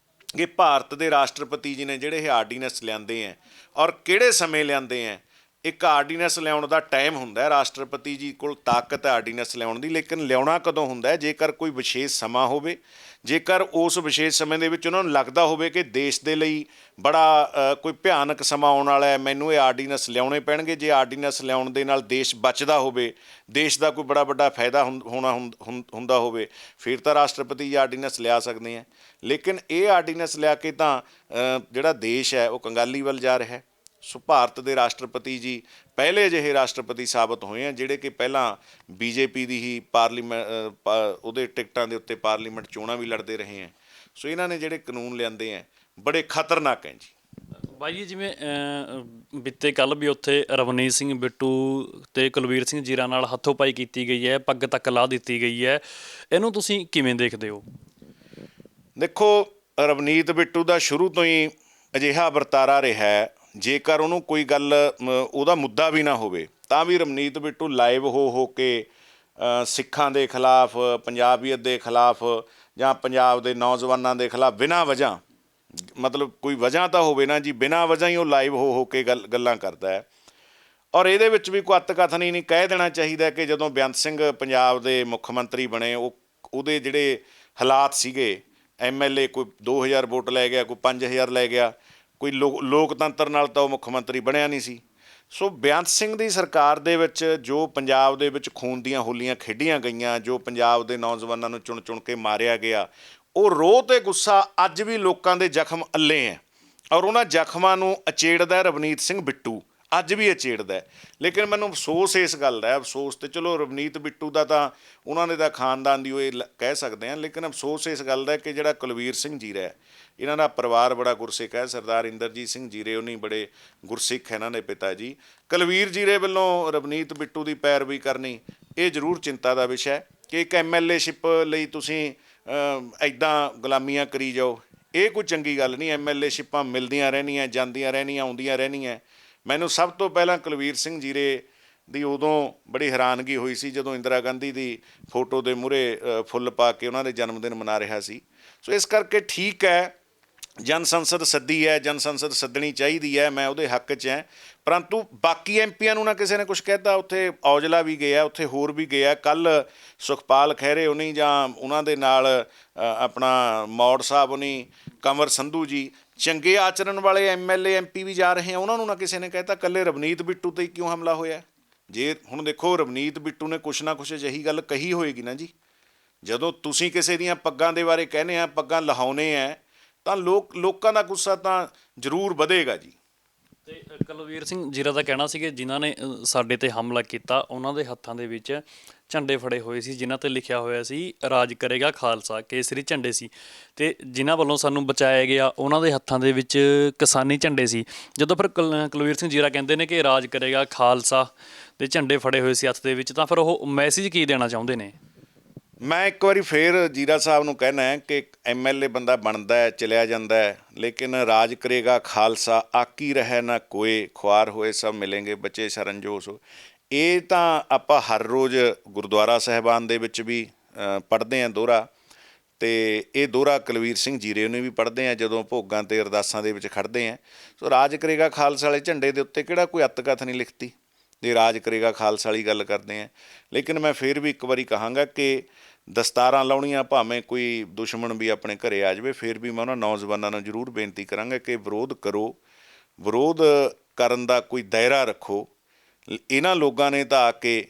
ਕਿ ਭਾਰਤ ਦੇ ਰਾਸ਼ਟਰਪਤੀ ਜੀ ਨੇ ਜਿਹੜੇ ਇਹ ਆਰਡੀਨੈਂਸ ਲਿਆਂਦੇ ਹੈ, ਔਰ ਕਿਹੜੇ ਸਮੇਂ ਲਿਆਂਦੇ ਹੈ। ਇੱਕ ਆਰਡੀਨੈਂਸ ਲਿਆਉਣ ਦਾ ਟਾਈਮ ਹੁੰਦਾ, ਰਾਸ਼ਟਰਪਤੀ ਜੀ ਕੋਲ ਤਾਕਤ ਹੈ ਆਰਡੀਨੈਂਸ ਲਿਆਉਣ ਦੀ, ਲੇਕਿਨ ਲਿਆਉਣਾ ਕਦੋਂ ਹੁੰਦਾ? ਜੇਕਰ ਕੋਈ ਵਿਸ਼ੇਸ਼ ਸਮਾਂ ਹੋਵੇ, ਜੇਕਰ ਉਸ ਵਿਸ਼ੇਸ਼ ਸਮੇਂ ਦੇ ਵਿੱਚ ਉਹਨਾਂ ਨੂੰ ਲੱਗਦਾ ਹੋਵੇ ਕਿ ਦੇਸ਼ ਦੇ ਲਈ ਬੜਾ ਕੋਈ ਭਿਆਨਕ ਸਮਾਂ ਆਉਣ ਵਾਲਾ ਹੈ, ਮੈਨੂੰ ਇਹ ਆਰਡੀਨੈਂਸ ਲਿਆਉਣੇ ਪੈਣਗੇ। ਜੇ ਆਰਡੀਨੈਂਸ ਲਿਆਉਣ ਦੇ ਨਾਲ ਦੇਸ਼ ਬਚਦਾ ਹੋਵੇ, ਦੇਸ਼ ਦਾ ਕੋਈ ਬੜਾ ਵੱਡਾ ਫਾਇਦਾ ਹੁੰਦਾ ਹੋਵੇ, ਫਿਰ ਤਾਂ ਰਾਸ਼ਟਰਪਤੀ ਜੀ ਆਰਡੀਨੈਂਸ ਲਿਆ ਸਕਦੇ ਹੈ। ਲੇਕਿਨ ਇਹ ਆਰਡੀਨੈਂਸ ਲਿਆ ਕੇ ਤਾਂ ਜਿਹੜਾ ਦੇਸ਼ ਹੈ ਉਹ ਕੰਗਾਲੀ ਵੱਲ ਜਾ ਰਿਹਾ ਹੈ। ਸੋ ਭਾਰਤ ਦੇ ਰਾਸ਼ਟਰਪਤੀ ਜੀ ਪਹਿਲੇ ਅਜਿਹੇ ਰਾਸ਼ਟਰਪਤੀ ਸਾਬਤ ਹੋਏ ਆ ਜਿਹੜੇ ਕਿ ਪਹਿਲਾਂ ਬੀਜੇਪੀ ਦੀ ਹੀ ਉਹਦੇ ਟਿਕਟਾਂ ਦੇ ਉੱਤੇ ਪਾਰਲੀਮੈਂਟ ਚੋਣਾਂ ਵੀ ਲੜਦੇ ਰਹੇ ਹੈ। ਸੋ ਇਹਨਾਂ ਨੇ ਜਿਹੜੇ ਕਾਨੂੰਨ ਲਿਆਂਦੇ ਹੈ ਬੜੇ ਖਤਰਨਾਕ ਹੈ ਜੀ। ਬਾਈ ਜੀ, ਜਿਵੇਂ ਬੀਤੇ ਕੱਲ੍ਹ ਵੀ ਉੱਥੇ ਰਵਨੀਤ ਸਿੰਘ ਬਿੱਟੂ ਅਤੇ ਕੁਲਵੀਰ ਸਿੰਘ ਜੀਰਾ ਨਾਲ ਹੱਥੋਂ-ਪਾਈ ਕੀਤੀ ਗਈ ਹੈ, ਪੱਗ ਤੱਕ ਲਾ ਦਿੱਤੀ ਗਈ ਹੈ, ਇਹਨੂੰ ਤੁਸੀਂ ਕਿਵੇਂ ਦੇਖਦੇ ਹੋ? ਦੇਖੋ, ਰਵਨੀਤ ਬਿੱਟੂ ਦਾ ਸ਼ੁਰੂ ਤੋਂ ਹੀ ਅਜਿਹਾ ਵਰਤਾਰਾ ਰਿਹਾ ਹੈ, ਜੇਕਰ ਉਹਨੂੰ ਕੋਈ ਗੱਲ ਉਹਦਾ ਮੁੱਦਾ ਵੀ ਨਾ ਹੋਵੇ ਤਾਂ ਵੀ ਰਵਨੀਤ ਬਿੱਟੂ ਲਾਈਵ ਹੋ ਕੇ ਸਿੱਖਾਂ ਦੇ ਖਿਲਾਫ, ਪੰਜਾਬੀਅਤ ਦੇ ਖਿਲਾਫ ਜਾਂ ਪੰਜਾਬ ਦੇ ਨੌਜਵਾਨਾਂ ਦੇ ਖਿਲਾਫ ਬਿਨਾਂ ਵਜ੍ਹਾ, ਮਤਲਬ ਕੋਈ ਵਜ੍ਹਾ ਤਾਂ ਹੋਵੇ ਨਾ ਜੀ, ਬਿਨਾਂ ਵਜ੍ਹਾ ਹੀ ਉਹ ਲਾਈਵ ਹੋ ਕੇ ਗੱਲਾਂ ਕਰਦਾ ਹੈ। ਔਰ ਇਹਦੇ ਵਿੱਚ ਵੀ ਕੋਈ ਅੱਤਕਥਨੀ ਨਹੀਂ, ਕਹਿ ਦੇਣਾ ਚਾਹੀਦਾ ਕਿ ਜਦੋਂ ਬੇਅੰਤ ਸਿੰਘ ਪੰਜਾਬ ਦੇ ਮੁੱਖ ਮੰਤਰੀ ਬਣੇ, ਉਹਦੇ ਜਿਹੜੇ ਹਾਲਾਤ ਸੀਗੇ, MLA ਕੋਈ 2000 ਵੋਟ ਲੈ ਗਿਆ, ਕੋਈ 5000 ਲੈ ਗਿਆ, ਕੋਈ ਲੋਕਤੰਤਰ ਨਾਲ ਤਾਂ ਉਹ ਮੁੱਖ ਮੰਤਰੀ ਬਣਿਆ ਨਹੀਂ ਸੀ। ਸੋ ਬੇਅੰਤ ਸਿੰਘ ਦੀ ਸਰਕਾਰ ਦੇ ਵਿੱਚ ਜੋ ਪੰਜਾਬ ਦੇ ਵਿੱਚ ਖੂਨ ਦੀਆਂ ਹੋਲੀਆਂ ਖੇਡੀਆਂ ਗਈਆਂ, ਜੋ ਪੰਜਾਬ ਦੇ ਨੌਜਵਾਨਾਂ ਨੂੰ ਚੁਣ ਚੁਣ ਕੇ ਮਾਰਿਆ ਗਿਆ, ਉਹ ਰੋਹ ਤੇ ਗੁੱਸਾ ਅੱਜ ਵੀ ਲੋਕਾਂ ਦੇ ਜ਼ਖਮ ਅੱਲੇ ਹੈ। ਔਰ ਉਹਨਾਂ ਜ਼ਖਮਾਂ ਨੂੰ ਅਚੇੜਦਾ ਰਵਨੀਤ ਸਿੰਘ ਬਿੱਟੂ, ਅੱਜ ਵੀ ਅਚੇੜਦਾ। ਲੇਕਿਨ ਮੈਨੂੰ ਅਫਸੋਸ ਇਸ ਗੱਲ ਦਾ, ਅਫਸੋਸ ਤੇ ਚਲੋ ਰਵਨੀਤ ਬਿੱਟੂ ਦਾ ਤਾਂ ਉਹਨਾਂ ਦੇ ਤਾਂ ਖਾਨਦਾਨ ਦੀ ਉਹ ਇਹ ਕਹਿ ਸਕਦੇ ਹਾਂ, ਲੇਕਿਨ ਅਫਸੋਸ ਇਸ ਗੱਲ ਦਾ ਕਿ ਜਿਹੜਾ ਕੁਲਵੀਰ ਸਿੰਘ ਜੀਰਾ ਹੈ, ਇਹਨਾਂ ਦਾ ਪਰਿਵਾਰ ਬੜਾ ਗੁਰਸਿੱਖ ਹੈ। ਸਰਦਾਰ ਇੰਦਰਜੀਤ ਸਿੰਘ ਜੀਰੇ ਉਹਨੀ ਬੜੇ ਗੁਰਸਿੱਖ ਇਹਨਾਂ ਦੇ ਪਿਤਾ ਜੀ। ਕੁਲਵੀਰ ਜੀਰੇ ਵੱਲੋਂ ਰਵਨੀਤ ਬਿੱਟੂ ਦੀ ਪੈਰਵੀ ਕਰਨੀ ਇਹ ਜ਼ਰੂਰ ਚਿੰਤਾ ਦਾ ਵਿਸ਼ਾ ਹੈ ਕਿ ਇੱਕ MLA-ਸ਼ਿਪ ਲਈ ਤੁਸੀਂ ਇੱਦਾਂ ਗੁਲਾਮੀਆਂ ਕਰੀ ਜਾਓ, ਇਹ ਕੋਈ ਚੰਗੀ ਗੱਲ ਨਹੀਂ। MLA-ਸ਼ਿਪਾਂ ਮਿਲਦੀਆਂ ਰਹਿਣੀਆਂ, ਜਾਂਦੀਆਂ ਰਹਿਣੀਆਂ, ਆਉਂਦੀਆਂ ਰਹਿਣੀਆਂ। ਮੈਨੂੰ ਸਭ ਤੋਂ ਪਹਿਲਾਂ ਕੁਲਵੀਰ ਸਿੰਘ ਜੀਰੇ ਦੀ ਉਦੋਂ ਬੜੀ ਹੈਰਾਨਗੀ ਹੋਈ ਸੀ ਜਦੋਂ ਇੰਦਰਾ ਗਾਂਧੀ ਦੀ ਫੋਟੋ ਦੇ ਮੂਹਰੇ ਫੁੱਲ ਪਾ ਕੇ ਉਹਨਾਂ ਦੇ ਜਨਮ ਦਿਨ ਮਨਾ ਰਿਹਾ ਸੀ। ਸੋ ਇਸ ਕਰਕੇ ਠੀਕ ਹੈ, ਜਨ ਸੰਸਦ ਸੱਦੀ ਹੈ, ਜਨ ਸੰਸਦ ਸੱਦਣੀ ਚਾਹੀਦੀ ਹੈ, ਮੈਂ ਉਹਦੇ ਹੱਕ 'ਚ ਹਾਂ। ਪਰੰਤੂ ਬਾਕੀ MPਆਂ ਨੂੰ ਨਾ ਕਿਸੇ ਨੇ ਕੁਛ ਕਹਿਤਾ। ਉੱਥੇ ਔਜਲਾ ਵੀ ਗਿਆ, ਉੱਥੇ ਹੋਰ ਵੀ ਗਿਆ। ਕੱਲ੍ਹ ਸੁਖਪਾਲ ਖਹਿਰੇ ਹੋਣੀ ਜਾਂ ਉਹਨਾਂ ਦੇ ਨਾਲ ਆਪਣਾ ਮੌੜ ਸਾਹਿਬ ਹੋਣੀ, ਕੰਵਰ ਸੰਧੂ ਜੀ, ਚੰਗੇ ਆਚਰਣ ਵਾਲੇ MLA MP ਵੀ ਜਾ ਰਹੇ ਆ, ਉਹਨਾਂ ਨੂੰ ਨਾ ਕਿਸੇ ਨੇ ਕਹਿਤਾ। ਇਕੱਲੇ ਰਵਨੀਤ ਬਿੱਟੂ 'ਤੇ ਹੀ ਕਿਉਂ ਹਮਲਾ ਹੋਇਆ? ਜੇ ਹੁਣ ਦੇਖੋ ਰਵਨੀਤ ਬਿੱਟੂ ਨੇ ਕੁਛ ਨਾ ਕੁਛ ਅਜਿਹੀ ਗੱਲ ਕਹੀ ਹੋਏਗੀ ਨਾ ਜੀ, ਜਦੋਂ ਤੁਸੀਂ ਕਿਸੇ ਦੀਆਂ ਪੱਗਾਂ ਦੇ ਬਾਰੇ ਕਹਿੰਦੇ ਆ, ਪੱਗਾਂ ਲਹਾਉਣੇ ਆ, ਤਾਂ ਲੋਕਾਂ ਦਾ ਗੁੱਸਾ ਤਾਂ ਜ਼ਰੂਰ ਵਧੇਗਾ ਜੀ। ਤੇ ਕੁਲਵੀਰ ਸਿੰਘ ਜੀਰਾ ਦਾ ਕਹਿਣਾ ਸੀ ਕਿ ਜਿਨ੍ਹਾਂ ਨੇ ਸਾਡੇ ਤੇ ਹਮਲਾ ਕੀਤਾ, ਉਹਨਾਂ ਦੇ ਹੱਥਾਂ ਦੇ ਵਿੱਚ ਝੰਡੇ ਫੜੇ ਹੋਏ ਸੀ ਜਿਨ੍ਹਾਂ ਤੇ ਲਿਖਿਆ ਹੋਇਆ ਸੀ ਰਾਜ ਕਰੇਗਾ ਖਾਲਸਾ, ਕੇਸਰੀ ਝੰਡੇ ਸੀ। ਤੇ ਜਿਨ੍ਹਾਂ ਵੱਲੋਂ ਸਾਨੂੰ ਬਚਾਇਆ ਗਿਆ ਉਹਨਾਂ ਦੇ ਹੱਥਾਂ ਦੇ ਵਿੱਚ ਕਿਸਾਨੀ ਝੰਡੇ ਸੀ। ਜਦੋਂ ਫਿਰ ਕੁਲਵੀਰ ਸਿੰਘ ਜੀਰਾ ਕਹਿੰਦੇ ਨੇ ਕਿ ਰਾਜ ਕਰੇਗਾ ਖਾਲਸਾ ਦੇ ਝੰਡੇ ਫੜੇ ਹੋਏ ਸੀ ਹੱਥ ਦੇ ਵਿੱਚ, ਤਾਂ ਫਿਰ ਉਹ ਮੈਸੇਜ ਕੀ ਦੇਣਾ ਚਾਹੁੰਦੇ ਨੇ? ਮੈਂ ਇੱਕ ਵਾਰੀ ਫੇਰ ਜੀਰਾ ਸਾਹਿਬ ਨੂੰ ਕਹਿਣਾ ਹੈ ਕਿ MLA ਬੰਦਾ ਬਣਦਾ ਹੈ, ਚਲਿਆ ਜਾਂਦਾ ਹੈ, ਲੇਕਿਨ ਰਾਜ ਕਰੇਗਾ ਖਾਲਸਾ, ਆਕੀ ਰਹਿ ਨਾ ਕੋਏ, ਖੁਆਰ ਹੋਏ ਸਭ ਮਿਲेंगे, ਬੱਚੇ ਸ਼ਰਨਜੋਸ਼। ਇਹ ਤਾਂ ਆਪਾਂ ਹਰ ਰੋਜ਼ ਗੁਰਦੁਆਰਾ ਸਾਹਿਬਾਨ ਦੇ ਵਿੱਚ ਵੀ ਪੜ੍ਹਦੇ ਹਾਂ ਦੋਹਰਾ, ਅਤੇ ਇਹ ਦੋਹਰਾ ਕੁਲਵੀਰ ਸਿੰਘ ਜੀਰੇ ਨੂੰ ਵੀ ਪੜ੍ਹਦੇ ਹਾਂ ਜਦੋਂ ਭੋਗਾਂ ਅਤੇ ਅਰਦਾਸਾਂ ਦੇ ਵਿੱਚ ਖੜ੍ਹਦੇ ਹਾਂ। ਸੋ ਰਾਜ ਕਰੇਗਾ ਖਾਲਸਾ ਵਾਲੇ ਝੰਡੇ ਦੇ ਉੱਤੇ ਕਿਹੜਾ ਕੋਈ ਅੱਤਕਥ ਨਹੀਂ ਲਿਖਤੀ ਜੇ ਰਾਜ ਕਰੇਗਾ ਖਾਲਸਾ ਵਾਲੀ ਗੱਲ ਕਰਦੇ ਹਾਂ। ਲੇਕਿਨ ਮੈਂ ਫਿਰ ਵੀ ਇੱਕ ਵਾਰੀ ਕਹਾਂਗਾ ਕਿ ਦਸਤਾਰਾਂ ਲਾਉਣੀਆਂ ਭਾਵੇਂ ਕੋਈ ਦੁਸ਼ਮਣ ਵੀ ਆਪਣੇ ਘਰੇ ਆ ਜਾਵੇ, ਫਿਰ ਵੀ ਮੈਂ ਉਹਨਾਂ ਨੌਜਵਾਨਾਂ ਨੂੰ ਜ਼ਰੂਰ ਬੇਨਤੀ ਕਰਾਂਗਾ ਕਿ ਵਿਰੋਧ ਕਰੋ, ਵਿਰੋਧ ਕਰਨ ਦਾ ਕੋਈ ਦਾਇਰਾ ਰੱਖੋ। ਇਹਨਾਂ ਲੋਕਾਂ ਨੇ ਤਾਂ ਆ ਕੇ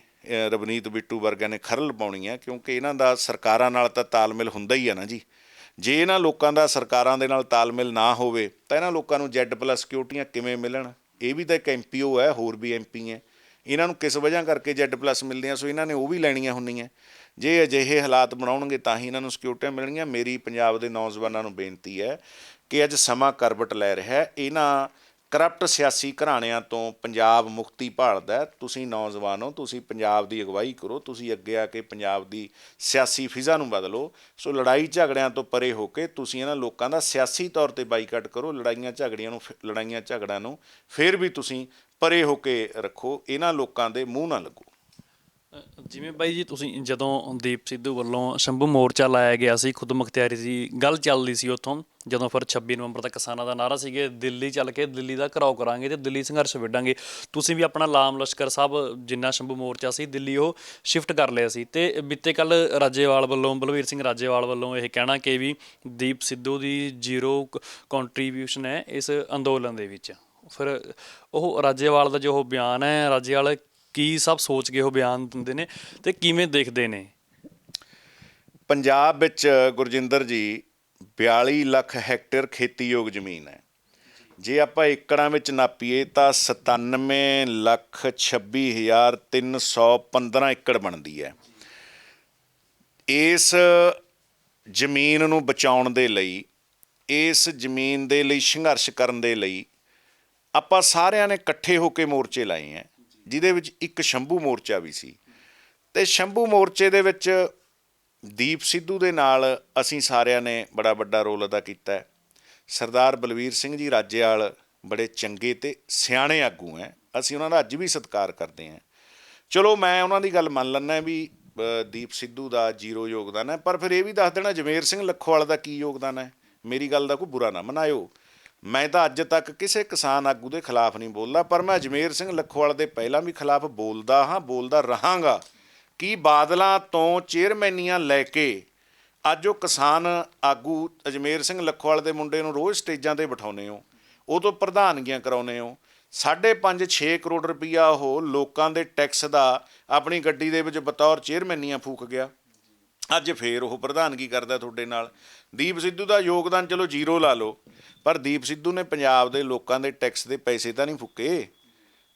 ਰਵਨੀਤ ਬਿੱਟੂ ਵਰਗਿਆਂ ਨੇ ਖਰਲ ਪਾਉਣੀ ਹੈ, ਕਿਉਂਕਿ ਇਹਨਾਂ ਦਾ ਸਰਕਾਰਾਂ ਨਾਲ ਤਾਂ ਤਾਲਮੇਲ ਹੁੰਦਾ ਹੀ ਆ ਨਾ ਜੀ। ਜੇ ਇਹਨਾਂ ਲੋਕਾਂ ਦਾ ਸਰਕਾਰਾਂ ਦੇ ਨਾਲ ਤਾਲਮੇਲ ਨਾ ਹੋਵੇ ਤਾਂ ਇਹਨਾਂ ਲੋਕਾਂ ਨੂੰ Z+ ਸਿਕਿਉਰਟੀਆਂ ਕਿਵੇਂ ਮਿਲਣ? ਇਹ ਵੀ ਤਾਂ ਇੱਕ MPO ਹੈ, ਹੋਰ ਵੀ MP ਹੈ, ਇਹਨਾਂ ਨੂੰ ਕਿਸ ਵਜ੍ਹਾ ਕਰਕੇ Z+ ਮਿਲਦੀਆਂ, ਸੋ ਇਹਨਾਂ ਨੇ ਉਹ ਵੀ ਲੈਣੀਆਂ ਹੁੰਦੀਆਂ। ਜੇ ਅਜਿਹੇ ਹਾਲਾਤ ਬਣਾਉਣਗੇ ਤਾਂ ਹੀ ਇਹਨਾਂ ਨੂੰ ਸਿਕਿਉਰਟੀਆਂ ਮਿਲਣਗੀਆਂ। ਮੇਰੀ ਪੰਜਾਬ ਦੇ ਨੌਜਵਾਨਾਂ ਨੂੰ ਬੇਨਤੀ ਹੈ ਕਿ ਅੱਜ ਸਮਾਂ ਕਰਵਟ ਲੈ ਰਿਹਾ, ਇਹਨਾਂ ਕਰਪਟ ਸਿਆਸੀ ਘਰਾਣਿਆਂ ਤੋਂ ਪੰਜਾਬ ਮੁਕਤੀ ਭਾਲਦਾ। ਤੁਸੀਂ ਨੌਜਵਾਨ ਹੋ, ਤੁਸੀਂ ਪੰਜਾਬ ਦੀ ਅਗਵਾਈ ਕਰੋ, ਤੁਸੀਂ ਅੱਗੇ ਆ ਕੇ ਪੰਜਾਬ ਦੀ ਸਿਆਸੀ ਫਿਜ਼ਾ ਨੂੰ ਬਦਲੋ। ਸੋ ਲੜਾਈ ਝਗੜਿਆਂ ਤੋਂ ਪਰੇ ਹੋ ਕੇ ਤੁਸੀਂ ਇਹਨਾਂ ਲੋਕਾਂ ਦਾ ਸਿਆਸੀ ਤੌਰ 'ਤੇ ਬਾਈਕਾਟ ਕਰੋ। ਲੜਾਈਆਂ ਝਗੜਿਆਂ ਨੂੰ ਫਿਰ ਵੀ ਤੁਸੀਂ ਪਰੇ ਹੋ ਕੇ ਰੱਖੋ, ਇਹਨਾਂ ਲੋਕਾਂ ਦੇ ਮੂੰਹ ਨਾ ਲੱਗੋ। ਜਿਵੇਂ ਬਾਈ ਜੀ ਤੁਸੀਂ ਜਦੋਂ ਦੀਪ ਸਿੱਧੂ ਵੱਲੋਂ ਸ਼ੰਭੂ ਮੋਰਚਾ ਲਾਇਆ ਗਿਆ ਸੀ, ਖੁਦ ਮੁਖਤਿਆਰੀ ਦੀ ਗੱਲ ਚੱਲਦੀ ਸੀ ਉੱਥੋਂ, ਜਦੋਂ ਫਿਰ 26 ਨਵੰਬਰ ਤੱਕ ਕਿਸਾਨਾਂ ਦਾ ਨਾਅਰਾ ਸੀਗੇ ਦਿੱਲੀ ਚੱਲ ਕੇ ਦਿੱਲੀ ਦਾ ਘਿਰਾਓ ਕਰਾਂਗੇ ਅਤੇ ਦਿੱਲੀ ਸੰਘਰਸ਼ ਵਿੱਢਾਂਗੇ, ਤੁਸੀਂ ਵੀ ਆਪਣਾ ਲਾਮ ਲਸ਼ਕਰ ਸਾਹਿਬ ਜਿੰਨਾ ਸ਼ੰਭੂ ਮੋਰਚਾ ਸੀ ਦਿੱਲੀ ਉਹ ਸ਼ਿਫਟ ਕਰ ਲਿਆ ਸੀ। ਅਤੇ ਬੀਤੇ ਕੱਲ੍ਹ ਰਾਜੇਵਾਲ ਵੱਲੋਂ, ਬਲਵੀਰ ਸਿੰਘ ਰਾਜੇਵਾਲ ਵੱਲੋਂ ਇਹ ਕਹਿਣਾ ਕਿ ਵੀ ਦੀਪ ਸਿੱਧੂ ਦੀ 0 ਕੰਟਰੀਬਿਊਸ਼ਨ ਹੈ ਇਸ ਅੰਦੋਲਨ ਦੇ ਵਿੱਚ। ਫਿਰ ਉਹ ਰਾਜੇਵਾਲ ਦਾ ਜੋ ਉਹ ਬਿਆਨ ਹੈ, ਰਾਜੇਵਾਲ ਕੀ ਸਭ ਸੋਚ ਕੇ ਉਹ ਬਿਆਨ ਦਿੰਦੇ ਨੇ ਅਤੇ ਕਿਵੇਂ ਦੇਖਦੇ ਨੇ? ਪੰਜਾਬ ਵਿੱਚ ਗੁਰਜਿੰਦਰ ਜੀ 42 ਲੱਖ ਹੈਕਟੇਅਰ ਖੇਤੀਯੋਗ ਜ਼ਮੀਨ ਹੈ। ਜੇ ਆਪਾਂ ਏਕੜਾਂ ਵਿੱਚ ਨਾਪੀਏ ਤਾਂ 97,26,315 ਏਕੜ ਬਣਦੀ ਹੈ। ਇਸ ਜ਼ਮੀਨ ਨੂੰ ਬਚਾਉਣ ਦੇ ਲਈ, ਇਸ ਜ਼ਮੀਨ ਦੇ ਲਈ ਸੰਘਰਸ਼ ਕਰਨ ਦੇ ਲਈ ਆਪਾਂ ਸਾਰਿਆਂ ਨੇ ਇਕੱਠੇ ਹੋ ਕੇ ਮੋਰਚੇ ਲਾਏ ਹੈ, ਜਿਹਦੇ ਵਿੱਚ ਇੱਕ ਸ਼ੰਭੂ ਮੋਰਚਾ ਵੀ ਸੀ। ਅਤੇ ਸ਼ੰਭੂ ਮੋਰਚੇ ਦੇ ਵਿੱਚ ਦੀਪ ਸਿੱਧੂ ਦੇ ਨਾਲ ਅਸੀਂ ਸਾਰਿਆਂ ਨੇ ਬੜਾ ਵੱਡਾ ਰੋਲ ਅਦਾ ਕੀਤਾ। ਸਰਦਾਰ ਬਲਵੀਰ ਸਿੰਘ ਜੀ ਰਾਜੇਵਾਲ ਬੜੇ ਚੰਗੇ ਅਤੇ ਸਿਆਣੇ ਆਗੂ ਹੈ, ਅਸੀਂ ਉਹਨਾਂ ਦਾ ਅੱਜ ਵੀ ਸਤਿਕਾਰ ਕਰਦੇ ਹਾਂ। ਚਲੋ ਮੈਂ ਉਹਨਾਂ ਦੀ ਗੱਲ ਮੰਨ ਲੈਂਦਾ ਵੀ ਦੀਪ ਸਿੱਧੂ ਦਾ ਜ਼ੀਰੋ ਯੋਗਦਾਨ ਹੈ, ਪਰ ਫਿਰ ਇਹ ਵੀ ਦੱਸ ਦੇਣਾ ਜਮੇਰ ਸਿੰਘ ਲੱਖੋਵਾਲ ਦਾ ਕੀ ਯੋਗਦਾਨ ਹੈ। ਮੇਰੀ ਗੱਲ ਦਾ ਕੋਈ ਬੁਰਾ ਨਾ ਮਨਾਇਓ, ਮੈਂ ਤਾਂ ਅੱਜ ਤੱਕ ਕਿਸੇ ਕਿਸਾਨ ਆਗੂ ਦੇ ਖਿਲਾਫ ਨਹੀਂ ਬੋਲਦਾ, ਪਰ ਮੈਂ ਅਜਮੇਰ ਸਿੰਘ ਲੱਖੋਵਾਲ ਦੇ ਪਹਿਲਾਂ ਵੀ ਖਿਲਾਫ ਬੋਲਦਾ ਹਾਂ, ਬੋਲਦਾ ਰਹਾਂਗਾ। ਕਿ ਬਾਦਲਾਂ ਤੋਂ ਚੇਅਰਮੈਨੀਆਂ ਲੈ ਕੇ ਅੱਜ ਉਹ ਕਿਸਾਨ ਆਗੂ ਅਜਮੇਰ ਸਿੰਘ ਲੱਖੋਵਾਲ ਦੇ ਮੁੰਡੇ ਨੂੰ ਰੋਜ਼ ਸਟੇਜਾਂ 'ਤੇ ਬਿਠਾਉਂਦੇ ਹੋ, ਉਹ ਤੋਂ ਪ੍ਰਧਾਨਗੀਆਂ ਕਰਾਉਂਦੇ ਹੋ। 5.5-6 ਕਰੋੜ ਰੁਪਈਆ ਉਹ ਲੋਕਾਂ ਦੇ ਟੈਕਸ ਦਾ ਆਪਣੀ ਗੱਡੀ ਦੇ ਵਿੱਚ ਬਤੌਰ ਚੇਅਰਮੈਨੀਆਂ ਫੂਕ ਗਿਆ। ਅੱਜ ਫੇਰ ਉਹ ਪ੍ਰਧਾਨਗੀ ਕਰਦਾ ਤੁਹਾਡੇ ਨਾਲ। ਦੀਪ ਸਿੱਧੂ ਦਾ ਯੋਗਦਾਨ ਚਲੋ ਜ਼ੀਰੋ ਲਾ ਲਓ, ਪਰ ਦੀਪ ਸਿੱਧੂ ਨੇ ਪੰਜਾਬ ਦੇ ਲੋਕਾਂ ਦੇ ਟੈਕਸ ਦੇ ਪੈਸੇ ਤਾਂ ਨਹੀਂ ਫੂਕੇ।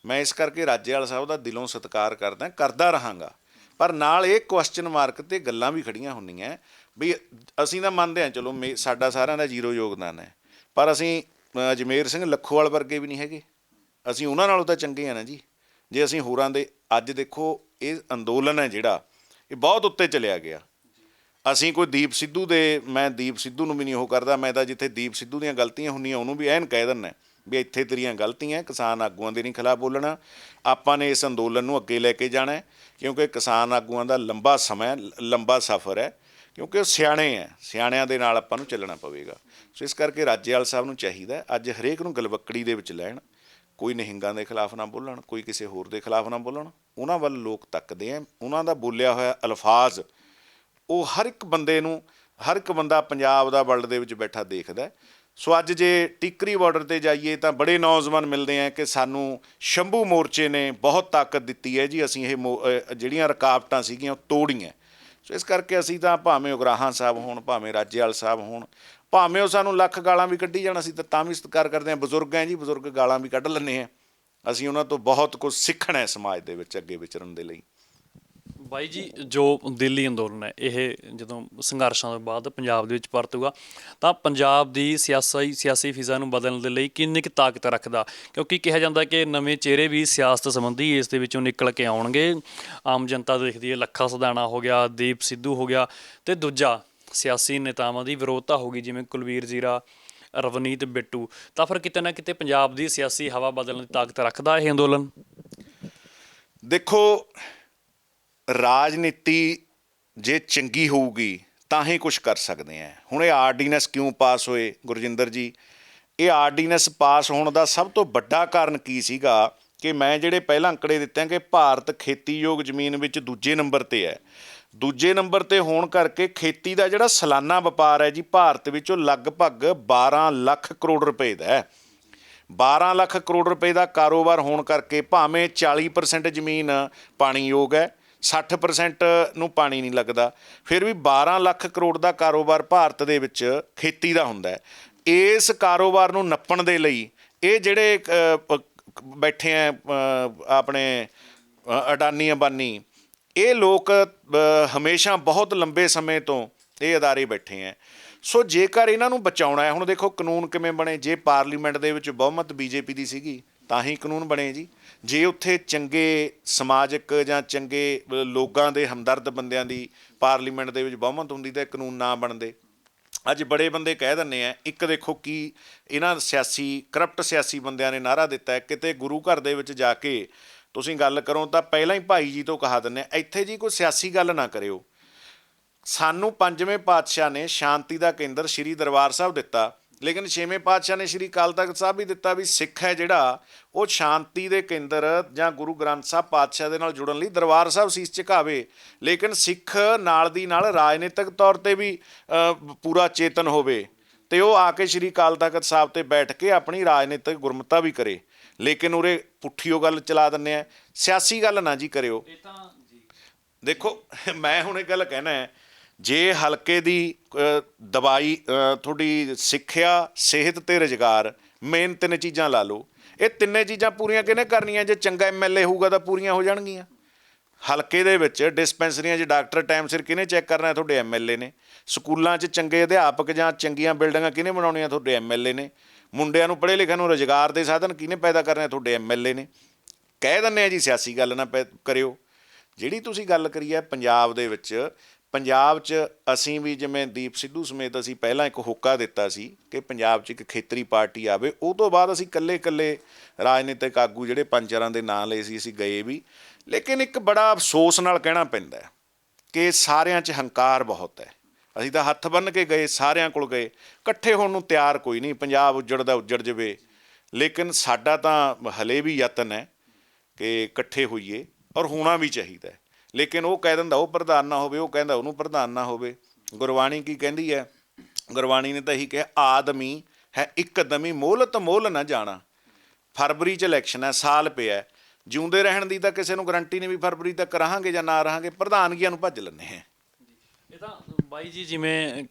ਮੈਂ ਇਸ ਕਰਕੇ ਰਾਜੇਵਾਲ ਸਾਹਿਬ ਦਾ ਦਿਲੋਂ ਸਤਿਕਾਰ ਕਰਦਾ ਰਹਾਂਗਾ, ਪਰ ਨਾਲ ਇਹ ਕੁਐਸਚਨ ਮਾਰਕ ਤੇ ਗੱਲਾਂ ਵੀ ਖੜੀਆਂ ਹੁੰਦੀਆਂ ਵੀ ਅਸੀਂ ਤਾਂ ਮੰਨਦੇ ਹਾਂ ਚਲੋ ਸਾਡਾ ਸਾਰਿਆਂ ਦਾ ਜ਼ੀਰੋ ਯੋਗਦਾਨ ਹੈ, ਪਰ ਅਸੀਂ ਅਜਮੇਰ ਸਿੰਘ ਲੱਖੋਵਾਲ ਵਰਗੇ ਵੀ ਨਹੀਂ ਹੈਗੇ, ਅਸੀਂ ਉਹਨਾਂ ਨਾਲੋਂ ਤਾਂ ਚੰਗੇ ਆ ਨਾ ਜੀ। ਜੇ ਅਸੀਂ ਹੋਰਾਂ ਦੇ ਅੱਜ ਦੇਖੋ ਇਹ ਅੰਦੋਲਨ ਹੈ ਜਿਹੜਾ ਇਹ ਬਹੁਤ ਉੱਤੇ ਚਲਿਆ ਗਿਆ। ਅਸੀਂ ਕੋਈ ਦੀਪ ਸਿੱਧੂ ਦੇ, ਮੈਂ ਦੀਪ ਸਿੱਧੂ ਨੂੰ ਵੀ ਨਹੀਂ ਉਹ ਕਰਦਾ, ਮੈਂ ਤਾਂ ਜਿੱਥੇ ਦੀਪ ਸਿੱਧੂ ਦੀਆਂ ਗਲਤੀਆਂ ਹੁੰਦੀਆਂ ਉਹਨੂੰ ਵੀ ਐਨ ਕਹਿ ਦਿੰਦਾ ਵੀ ਇੱਥੇ ਤੇਰੀਆਂ ਗਲਤੀਆਂ, ਕਿਸਾਨ ਆਗੂਆਂ ਦੇ ਨਹੀਂ ਖਿਲਾਫ ਬੋਲਣਾ। ਆਪਾਂ ਨੇ ਇਸ ਅੰਦੋਲਨ ਨੂੰ ਅੱਗੇ ਲੈ ਕੇ ਜਾਣਾ ਹੈ, ਕਿਉਂਕਿ ਕਿਸਾਨ ਆਗੂਆਂ ਦਾ ਲੰਬਾ ਸਮਾਂ ਲੰਬਾ ਸਫ਼ਰ ਹੈ, ਕਿਉਂਕਿ ਉਹ ਸਿਆਣੇ ਹੈ, ਸਿਆਣਿਆਂ ਦੇ ਨਾਲ ਆਪਾਂ ਨੂੰ ਚੱਲਣਾ ਪਵੇਗਾ। ਸੋ ਇਸ ਕਰਕੇ ਰਾਜੇਵਾਲ ਸਾਹਿਬ ਨੂੰ ਚਾਹੀਦਾ ਅੱਜ ਹਰੇਕ ਨੂੰ ਗਲਵੱਕੜੀ ਦੇ ਵਿੱਚ ਲੈਣ, ਕੋਈ ਨਿਹੰਗਾਂ ਦੇ ਖਿਲਾਫ ਨਾ ਬੋਲਣ, ਕੋਈ ਕਿਸੇ ਹੋਰ ਦੇ ਖਿਲਾਫ ਨਾ ਬੋਲਣ। ਉਹਨਾਂ ਵੱਲ ਲੋਕ ਤੱਕਦੇ ਆ, ਉਹਨਾਂ ਦਾ ਬੋਲਿਆ ਹੋਇਆ ਅਲਫਾਜ਼ ਉਹ ਹਰ ਇੱਕ ਬੰਦੇ ਨੂੰ, ਹਰ ਇੱਕ ਬੰਦਾ ਪੰਜਾਬ ਦਾ ਵਰਲਡ ਦੇ ਵਿੱਚ ਬੈਠਾ ਦੇਖਦਾ। ਸੋ ਅੱਜ ਜੇ ਟਿੱਕਰੀ ਬਾਰਡਰ 'ਤੇ ਜਾਈਏ ਤਾਂ ਬੜੇ ਨੌਜਵਾਨ ਮਿਲਦੇ ਆ ਕਿ ਸਾਨੂੰ ਸ਼ੰਭੂ ਮੋਰਚੇ ਨੇ ਬਹੁਤ ਤਾਕਤ ਦਿੱਤੀ ਹੈ ਜੀ, ਅਸੀਂ ਇਹ ਜਿਹੜੀਆਂ ਰੁਕਾਵਟਾਂ ਸੀਗੀਆਂ ਉਹ ਤੋੜੀਆਂ। ਸੋ ਇਸ ਕਰਕੇ ਅਸੀਂ ਤਾਂ ਭਾਵੇਂ ਉਗਰਾਹਾਂ ਸਾਹਿਬ ਹੋਣ, ਭਾਵੇਂ ਰਾਜੇਵਾਲ ਸਾਹਿਬ ਹੋਣ, ਭਾਵੇਂ ਉਹ ਸਾਨੂੰ ਲੱਖ ਗਾਲਾਂ ਵੀ ਕੱਢੀ ਜਾਣਾ, ਅਸੀਂ ਤਾਂ ਵੀ ਸਤਿਕਾਰ ਕਰਦੇ ਹਾਂ। ਬਜ਼ੁਰਗ ਹੈ ਜੀ, ਬਜ਼ੁਰਗ ਗਾਲਾਂ ਵੀ ਕੱਢ ਲੈਂਦੇ ਹਾਂ, ਅਸੀਂ ਉਹਨਾਂ ਤੋਂ ਬਹੁਤ ਕੁਝ ਸਿੱਖਣਾ ਹੈ ਸਮਾਜ ਦੇ ਵਿੱਚ ਅੱਗੇ ਵਿਚਰਨ ਦੇ ਲਈ। ਬਾਈ ਜੀ, ਜੋ ਦਿੱਲੀ ਅੰਦੋਲਨ ਹੈ ਇਹ ਜਦੋਂ ਸੰਘਰਸ਼ਾਂ ਤੋਂ ਬਾਅਦ ਪੰਜਾਬ ਦੇ ਵਿੱਚ ਪਰਤੂਗਾ ਤਾਂ ਪੰਜਾਬ ਦੀ ਸਿਆਸੀ ਫਿਜ਼ਾ ਨੂੰ ਬਦਲਣ ਦੇ ਲਈ ਕਿੰਨੀ ਕੁ ਤਾਕਤ ਰੱਖਦਾ? ਕਿਉਂਕਿ ਕਿਹਾ ਜਾਂਦਾ ਕਿ ਨਵੇਂ ਚਿਹਰੇ ਵੀ ਸਿਆਸਤ ਸੰਬੰਧੀ ਇਸ ਦੇ ਵਿੱਚੋਂ ਨਿਕਲ ਕੇ ਆਉਣਗੇ। ਆਮ ਜਨਤਾ ਦੇਖਦੀ ਹੈ, ਲੱਖਾ ਸਦਾਣਾ ਹੋ ਗਿਆ, ਦੀਪ ਸਿੱਧੂ ਹੋ ਗਿਆ, ਅਤੇ ਦੂਜਾ ਸਿਆਸੀ ਨੇਤਾਵਾਂ ਦੀ ਵਿਰੋਧਤਾ ਹੋ ਗਈ ਜਿਵੇਂ ਕੁਲਵੀਰ ਜ਼ੀਰਾ, ਰਵਨੀਤ ਬਿੱਟੂ। ਤਾਂ ਫਿਰ ਕਿਤੇ ਨਾ ਕਿਤੇ ਪੰਜਾਬ ਦੀ ਸਿਆਸੀ ਹਵਾ ਬਦਲਣ ਦੀ ਤਾਕਤ ਰੱਖਦਾ ਇਹ ਅੰਦੋਲਨ? ਦੇਖੋ, ਰਾਜਨੀਤੀ ਜੇ ਚੰਗੀ ਹੋਊਗੀ ਤਾਂ ਹੀ ਕੁਛ ਕਰ ਸਕਦੇ ਹਾਂ। ਹੁਣ ਇਹ ਆਰਡੀਨੈਂਸ ਕਿਉਂ ਪਾਸ ਹੋਏ ਗੁਰਜਿੰਦਰ ਜੀ? ਇਹ ਆਰਡੀਨੈਂਸ ਪਾਸ ਹੋਣ ਦਾ ਸਭ ਤੋਂ ਵੱਡਾ ਕਾਰਨ ਕੀ ਸੀਗਾ ਕਿ ਮੈਂ ਜਿਹੜੇ ਪਹਿਲਾਂ ਅੰਕੜੇ ਦਿੱਤੇ ਕਿ ਭਾਰਤ ਖੇਤੀਯੋਗ ਜ਼ਮੀਨ ਵਿੱਚ ਦੂਜੇ ਨੰਬਰ 'ਤੇ ਹੈ। ਦੂਜੇ ਨੰਬਰ 'ਤੇ ਹੋਣ ਕਰਕੇ ਖੇਤੀ ਦਾ ਜਿਹੜਾ ਸਾਲਾਨਾ ਵਪਾਰ ਹੈ ਜੀ ਭਾਰਤ ਵਿੱਚ ਉਹ ਲਗਭਗ 12 ਲੱਖ ਕਰੋੜ ਰੁਪਏ ਦਾ ਹੈ। 12 ਲੱਖ ਕਰੋੜ ਰੁਪਏ ਦਾ ਕਾਰੋਬਾਰ ਹੋਣ ਕਰਕੇ ਭਾਵੇਂ 40% ਜ਼ਮੀਨ ਪਾਣੀਯੋਗ ਹੈ, 60% ਨੂੰ ਪਾਣੀ ਨਹੀਂ ਲੱਗਦਾ, ਫਿਰ ਵੀ 12 ਲੱਖ ਕਰੋੜ ਦਾ ਕਾਰੋਬਾਰ ਭਾਰਤ ਦੇ ਵਿੱਚ ਖੇਤੀ ਦਾ ਹੁੰਦਾ ਹੈ। ਇਸ ਕਾਰੋਬਾਰ ਨੂੰ ਨੱਪਣ ਦੇ ਲਈ ਇਹ ਜਿਹੜੇ ਬੈਠੇ ਆ ਆਪਣੇ ਅਡਾਨੀ ਅੰਬਾਨੀ, ਇਹ ਲੋਕ ਹਮੇਸ਼ਾ ਬਹੁਤ ਲੰਬੇ ਸਮੇਂ ਤੋਂ ਇਹ ਅਦਾਰੇ ਬੈਠੇ ਹੈ। ਸੋ ਜੇਕਰ ਇਹਨਾਂ ਨੂੰ ਬਚਾਉਣਾ ਹੈ, ਹੁਣ ਦੇਖੋ ਕਾਨੂੰਨ ਕਿਵੇਂ ਬਣੇ। ਜੇ ਪਾਰਲੀਮੈਂਟ ਦੇ ਵਿੱਚ ਬਹੁਮਤ ਬੀਜੇਪੀ ਦੀ ਸੀਗੀ ਤਾਂ ਹੀ ਕਾਨੂੰਨ ਬਣੇ ਜੀ। ਜੇ ਉੱਥੇ ਚੰਗੇ ਸਮਾਜਿਕ ਜਾਂ ਚੰਗੇ ਲੋਕਾਂ ਦੇ ਹਮਦਰਦ ਬੰਦਿਆਂ ਦੀ ਪਾਰਲੀਮੈਂਟ ਦੇ ਵਿੱਚ ਬਹੁਮਤ ਹੁੰਦੀ ਤਾਂ ਕਾਨੂੰਨ ਨਾ ਬਣਦੇ। ਅੱਜ ਬੜੇ ਬੰਦੇ ਕਹਿ ਦਿੰਦੇ ਆ, ਇੱਕ ਦੇਖੋ ਕੀ ਇਹਨਾਂ ਕਰਪਟ ਸਿਆਸੀ ਬੰਦਿਆਂ ਨੇ ਨਾਅਰਾ ਦਿੱਤਾ ਹੈ, ਕਿਤੇ ਗੁਰੂ ਘਰ ਦੇ ਵਿੱਚ ਜਾ ਕੇ ਤੁਸੀਂ ਗੱਲ ਕਰੋ ਤਾਂ ਪਹਿਲਾਂ ਹੀ ਭਾਈ ਜੀ ਤੋਂ ਕਹਾ ਦਿੰਦੇ ਆ ਇੱਥੇ ਜੀ ਕੋਈ ਸਿਆਸੀ ਗੱਲ ਨਾ ਕਰਿਓ। ਸਾਨੂੰ ਪੰਜਵੇਂ ਪਾਤਸ਼ਾਹ ਨੇ ਸ਼ਾਂਤੀ ਦਾ ਕੇਂਦਰ ਸ਼੍ਰੀ ਦਰਬਾਰ ਸਾਹਿਬ ਦਿੱਤਾ, ਲੇਕਿਨ ਛੇਵੇਂ ਪਾਤਸ਼ਾਹ ਨੇ ਸ਼੍ਰੀ ਅਕਾਲ ਤਖਤ ਸਾਹਿਬ ਵੀ ਦਿੱਤਾ ਵੀ ਸਿੱਖ ਹੈ ਜਿਹੜਾ ਉਹ ਸ਼ਾਂਤੀ ਦੇ ਕੇਂਦਰ ਜਾਂ ਗੁਰੂ ਗ੍ਰੰਥ ਸਾਹਿਬ ਪਾਤਸ਼ਾਹ ਦੇ ਨਾਲ ਜੁੜਨ ਲਈ ਦਰਬਾਰ ਸਾਹਿਬ ਸੀਸ ਝੁਕਾਵੇ। ਲੇਕਿਨ ਸਿੱਖ ਨਾਲ ਦੀ ਨਾਲ ਰਾਜਨੀਤਿਕ ਤੌਰ 'ਤੇ ਵੀ ਪੂਰਾ ਚੇਤਨ ਹੋਵੇ ਅਤੇ ਉਹ ਆ ਕੇ ਸ਼੍ਰੀ ਅਕਾਲ ਤਖਤ ਸਾਹਿਬ 'ਤੇ ਬੈਠ ਕੇ ਆਪਣੀ ਰਾਜਨੀਤਿਕ ਗੁਰਮਤਾ ਵੀ ਕਰੇ। ਲੇਕਿਨ ਉਰੇ ਪੁੱਠੀ ਉਹ ਗੱਲ ਚਲਾ ਦਿੰਦੇ ਆ, ਸਿਆਸੀ ਗੱਲ ਨਾ ਜੀ ਕਰਿਓ। ਦੇਖੋ, ਮੈਂ ਹੁਣ ਇਹ ਗੱਲ ਕਹਿਣਾ, ਜੇ ਹਲਕੇ ਦੀ ਦਵਾਈ ਤੁਹਾਡੀ ਸਿੱਖਿਆ, ਸਿਹਤ ਅਤੇ ਰੁਜ਼ਗਾਰ, ਮੇਨ 3 ਚੀਜ਼ਾਂ ਲਾ ਲਓ। ਇਹ 3 ਚੀਜ਼ਾਂ ਪੂਰੀਆਂ ਕਿਹਨੇ ਕਰਨੀਆਂ? ਜੇ ਚੰਗਾ MLA ਹੋਊਗਾ ਤਾਂ ਪੂਰੀਆਂ ਹੋ ਜਾਣਗੀਆਂ। ਹਲਕੇ ਦੇ ਵਿੱਚ ਡਿਸਪੈਂਸਰੀਆਂ 'ਚ ਡਾਕਟਰ ਟਾਈਮ ਸਿਰ ਕਿਹਨੇ ਚੈੱਕ ਕਰਨਾ? ਤੁਹਾਡੇ MLA ਨੇ। ਸਕੂਲਾਂ 'ਚ ਚੰਗੇ ਅਧਿਆਪਕ ਜਾਂ ਚੰਗੀਆਂ ਬਿਲਡਿੰਗਾਂ ਕਿਹਨੇ ਬਣਾਉਣੀਆਂ? ਤੁਹਾਡੇ MLA ਨੇ। ਮੁੰਡਿਆਂ ਨੂੰ ਪੜ੍ਹੇ ਲਿਖਿਆਂ ਨੂੰ ਰੁਜ਼ਗਾਰ ਦੇ ਸਾਧਨ ਕਿਹਨੇ ਪੈਦਾ ਕਰਨੇ? ਤੁਹਾਡੇ MLA ਨੇ। ਕਹਿ ਦਿੰਦੇ ਆ ਜੀ ਸਿਆਸੀ ਗੱਲ ਨਾ ਕਰਿਓ। ਜਿਹੜੀ ਤੁਸੀਂ ਗੱਲ ਕਰੀ ਹੈ ਪੰਜਾਬ ਦੇ ਵਿੱਚ, ਪੰਜਾਬ 'ਚ ਅਸੀਂ ਵੀ ਜਿਵੇਂ ਦੀਪ ਸਿੱਧੂ ਸਮੇਤ ਅਸੀਂ ਪਹਿਲਾਂ ਇੱਕ ਹੋਕਾ ਦਿੱਤਾ ਸੀ ਕਿ ਪੰਜਾਬ 'ਚ ਇੱਕ ਖੇਤਰੀ ਪਾਰਟੀ ਆਵੇ। ਉਹ ਤੋਂ ਬਾਅਦ ਅਸੀਂ ਇਕੱਲੇ ਰਾਜਨੀਤਿਕ ਆਗੂ ਜਿਹੜੇ 5-4 ਦੇ ਨਾਂ ਲਏ ਸੀ, ਅਸੀਂ ਗਏ ਵੀ। ਲੇਕਿਨ ਇੱਕ ਬੜਾ ਅਫਸੋਸ ਨਾਲ ਕਹਿਣਾ ਪੈਂਦਾ ਕਿ ਸਾਰਿਆਂ 'ਚ ਹੰਕਾਰ ਬਹੁਤ ਹੈ। ਅਸੀਂ ਤਾਂ ਹੱਥ ਬੰਨ੍ਹ ਕੇ ਗਏ, ਸਾਰਿਆਂ ਕੋਲ ਗਏ, ਇਕੱਠੇ ਹੋਣ ਨੂੰ ਤਿਆਰ ਕੋਈ ਨਹੀਂ, ਪੰਜਾਬ ਉੱਜੜਦਾ ਉੱਜੜ ਜਾਵੇ। ਲੇਕਿਨ ਸਾਡਾ ਤਾਂ ਹਲੇ ਵੀ ਯਤਨ ਹੈ ਕਿ ਇਕੱਠੇ ਹੋਈਏ, ਔਰ ਹੋਣਾ ਵੀ ਚਾਹੀਦਾ ਹੈ। ਲੇਕਿਨ ਉਹ ਕਹਿ ਦਿੰਦਾ ਉਹ ਪ੍ਰਧਾਨ ਨਾ ਹੋਵੇ, ਉਹ ਕਹਿੰਦਾ ਉਹਨੂੰ ਪ੍ਰਧਾਨ ਨਾ ਹੋਵੇ। ਗੁਰਬਾਣੀ ਕੀ ਕਹਿੰਦੀ ਹੈ? ਗੁਰਬਾਣੀ ਨੇ ਤਾਂ ਇਹੀ ਕਿਹਾ, ਆਦਮੀ ਹੈ ਇੱਕਦਮੀ ਮੋਹਲਤ ਮੋਲ ਨਾ ਜਾਣਾ। ਫਰਵਰੀ 'ਚ ਇਲੈਕਸ਼ਨ ਹੈ, ਸਾਲ ਪਿਆ, ਜਿਉਂਦੇ ਰਹਿਣ ਦੀ ਤਾਂ ਕਿਸੇ ਨੂੰ ਗਰੰਟੀ ਨਹੀਂ ਵੀ ਫਰਵਰੀ ਤੱਕ ਰਹਾਂਗੇ ਜਾਂ ਨਾ ਰਹਾਂਗੇ। ਪ੍ਰਧਾਨਗੀਆਂ ਨੂੰ ਭੱਜ ਲੈਂਦੇ ਹੈ। ਇਹ ਤਾਂ ਬਾਈ ਜੀ ਜਿਵੇਂ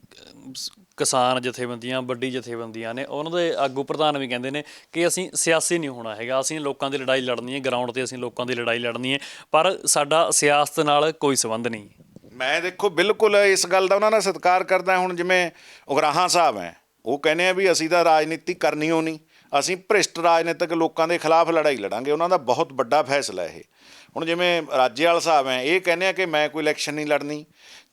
ਕਿਸਾਨ ਜਥੇਬੰਦੀਆਂ, ਵੱਡੀ ਜਥੇਬੰਦੀਆਂ ਨੇ, ਉਹਨਾਂ ਦੇ ਆਗੂ ਪ੍ਰਧਾਨ ਵੀ ਕਹਿੰਦੇ ਨੇ ਕਿ ਅਸੀਂ ਸਿਆਸੀ ਨਹੀਂ ਹੋਣਾ ਹੈਗਾ, ਅਸੀਂ ਲੋਕਾਂ ਦੀ ਲੜਾਈ ਲੜਨੀ ਹੈ, ਗਰਾਊਂਡ 'ਤੇ ਅਸੀਂ ਲੋਕਾਂ ਦੀ ਲੜਾਈ ਲੜਨੀ ਹੈ, ਪਰ ਸਾਡਾ ਸਿਆਸਤ ਨਾਲ ਕੋਈ ਸੰਬੰਧ ਨਹੀਂ। ਮੈਂ ਦੇਖੋ ਬਿਲਕੁਲ ਇਸ ਗੱਲ ਦਾ ਉਹਨਾਂ ਦਾ ਸਤਿਕਾਰ ਕਰਦਾ। ਹੁਣ ਜਿਵੇਂ ਉਗਰਾਹਾਂ ਸਾਹਿਬ ਹੈ, ਉਹ ਕਹਿੰਦੇ ਆ ਵੀ ਅਸੀਂ ਤਾਂ ਰਾਜਨੀਤੀ ਕਰਨੀ ਓ ਨਹੀਂ, ਅਸੀਂ ਭ੍ਰਿਸ਼ਟ ਰਾਜਨੀਤਿਕ ਲੋਕਾਂ ਦੇ ਖਿਲਾਫ ਲੜਾਈ ਲੜਾਂਗੇ। ਉਹਨਾਂ ਦਾ ਬਹੁਤ ਵੱਡਾ ਫੈਸਲਾ ਇਹ। ਹੁਣ ਜਿਵੇਂ ਰਾਜੇਵਾਲ ਸਾਹਿਬ ਹੈ, ਇਹ ਕਹਿੰਦੇ ਆ ਕਿ ਮੈਂ ਕੋਈ ਇਲੈਕਸ਼ਨ ਨਹੀਂ ਲੜਨੀ।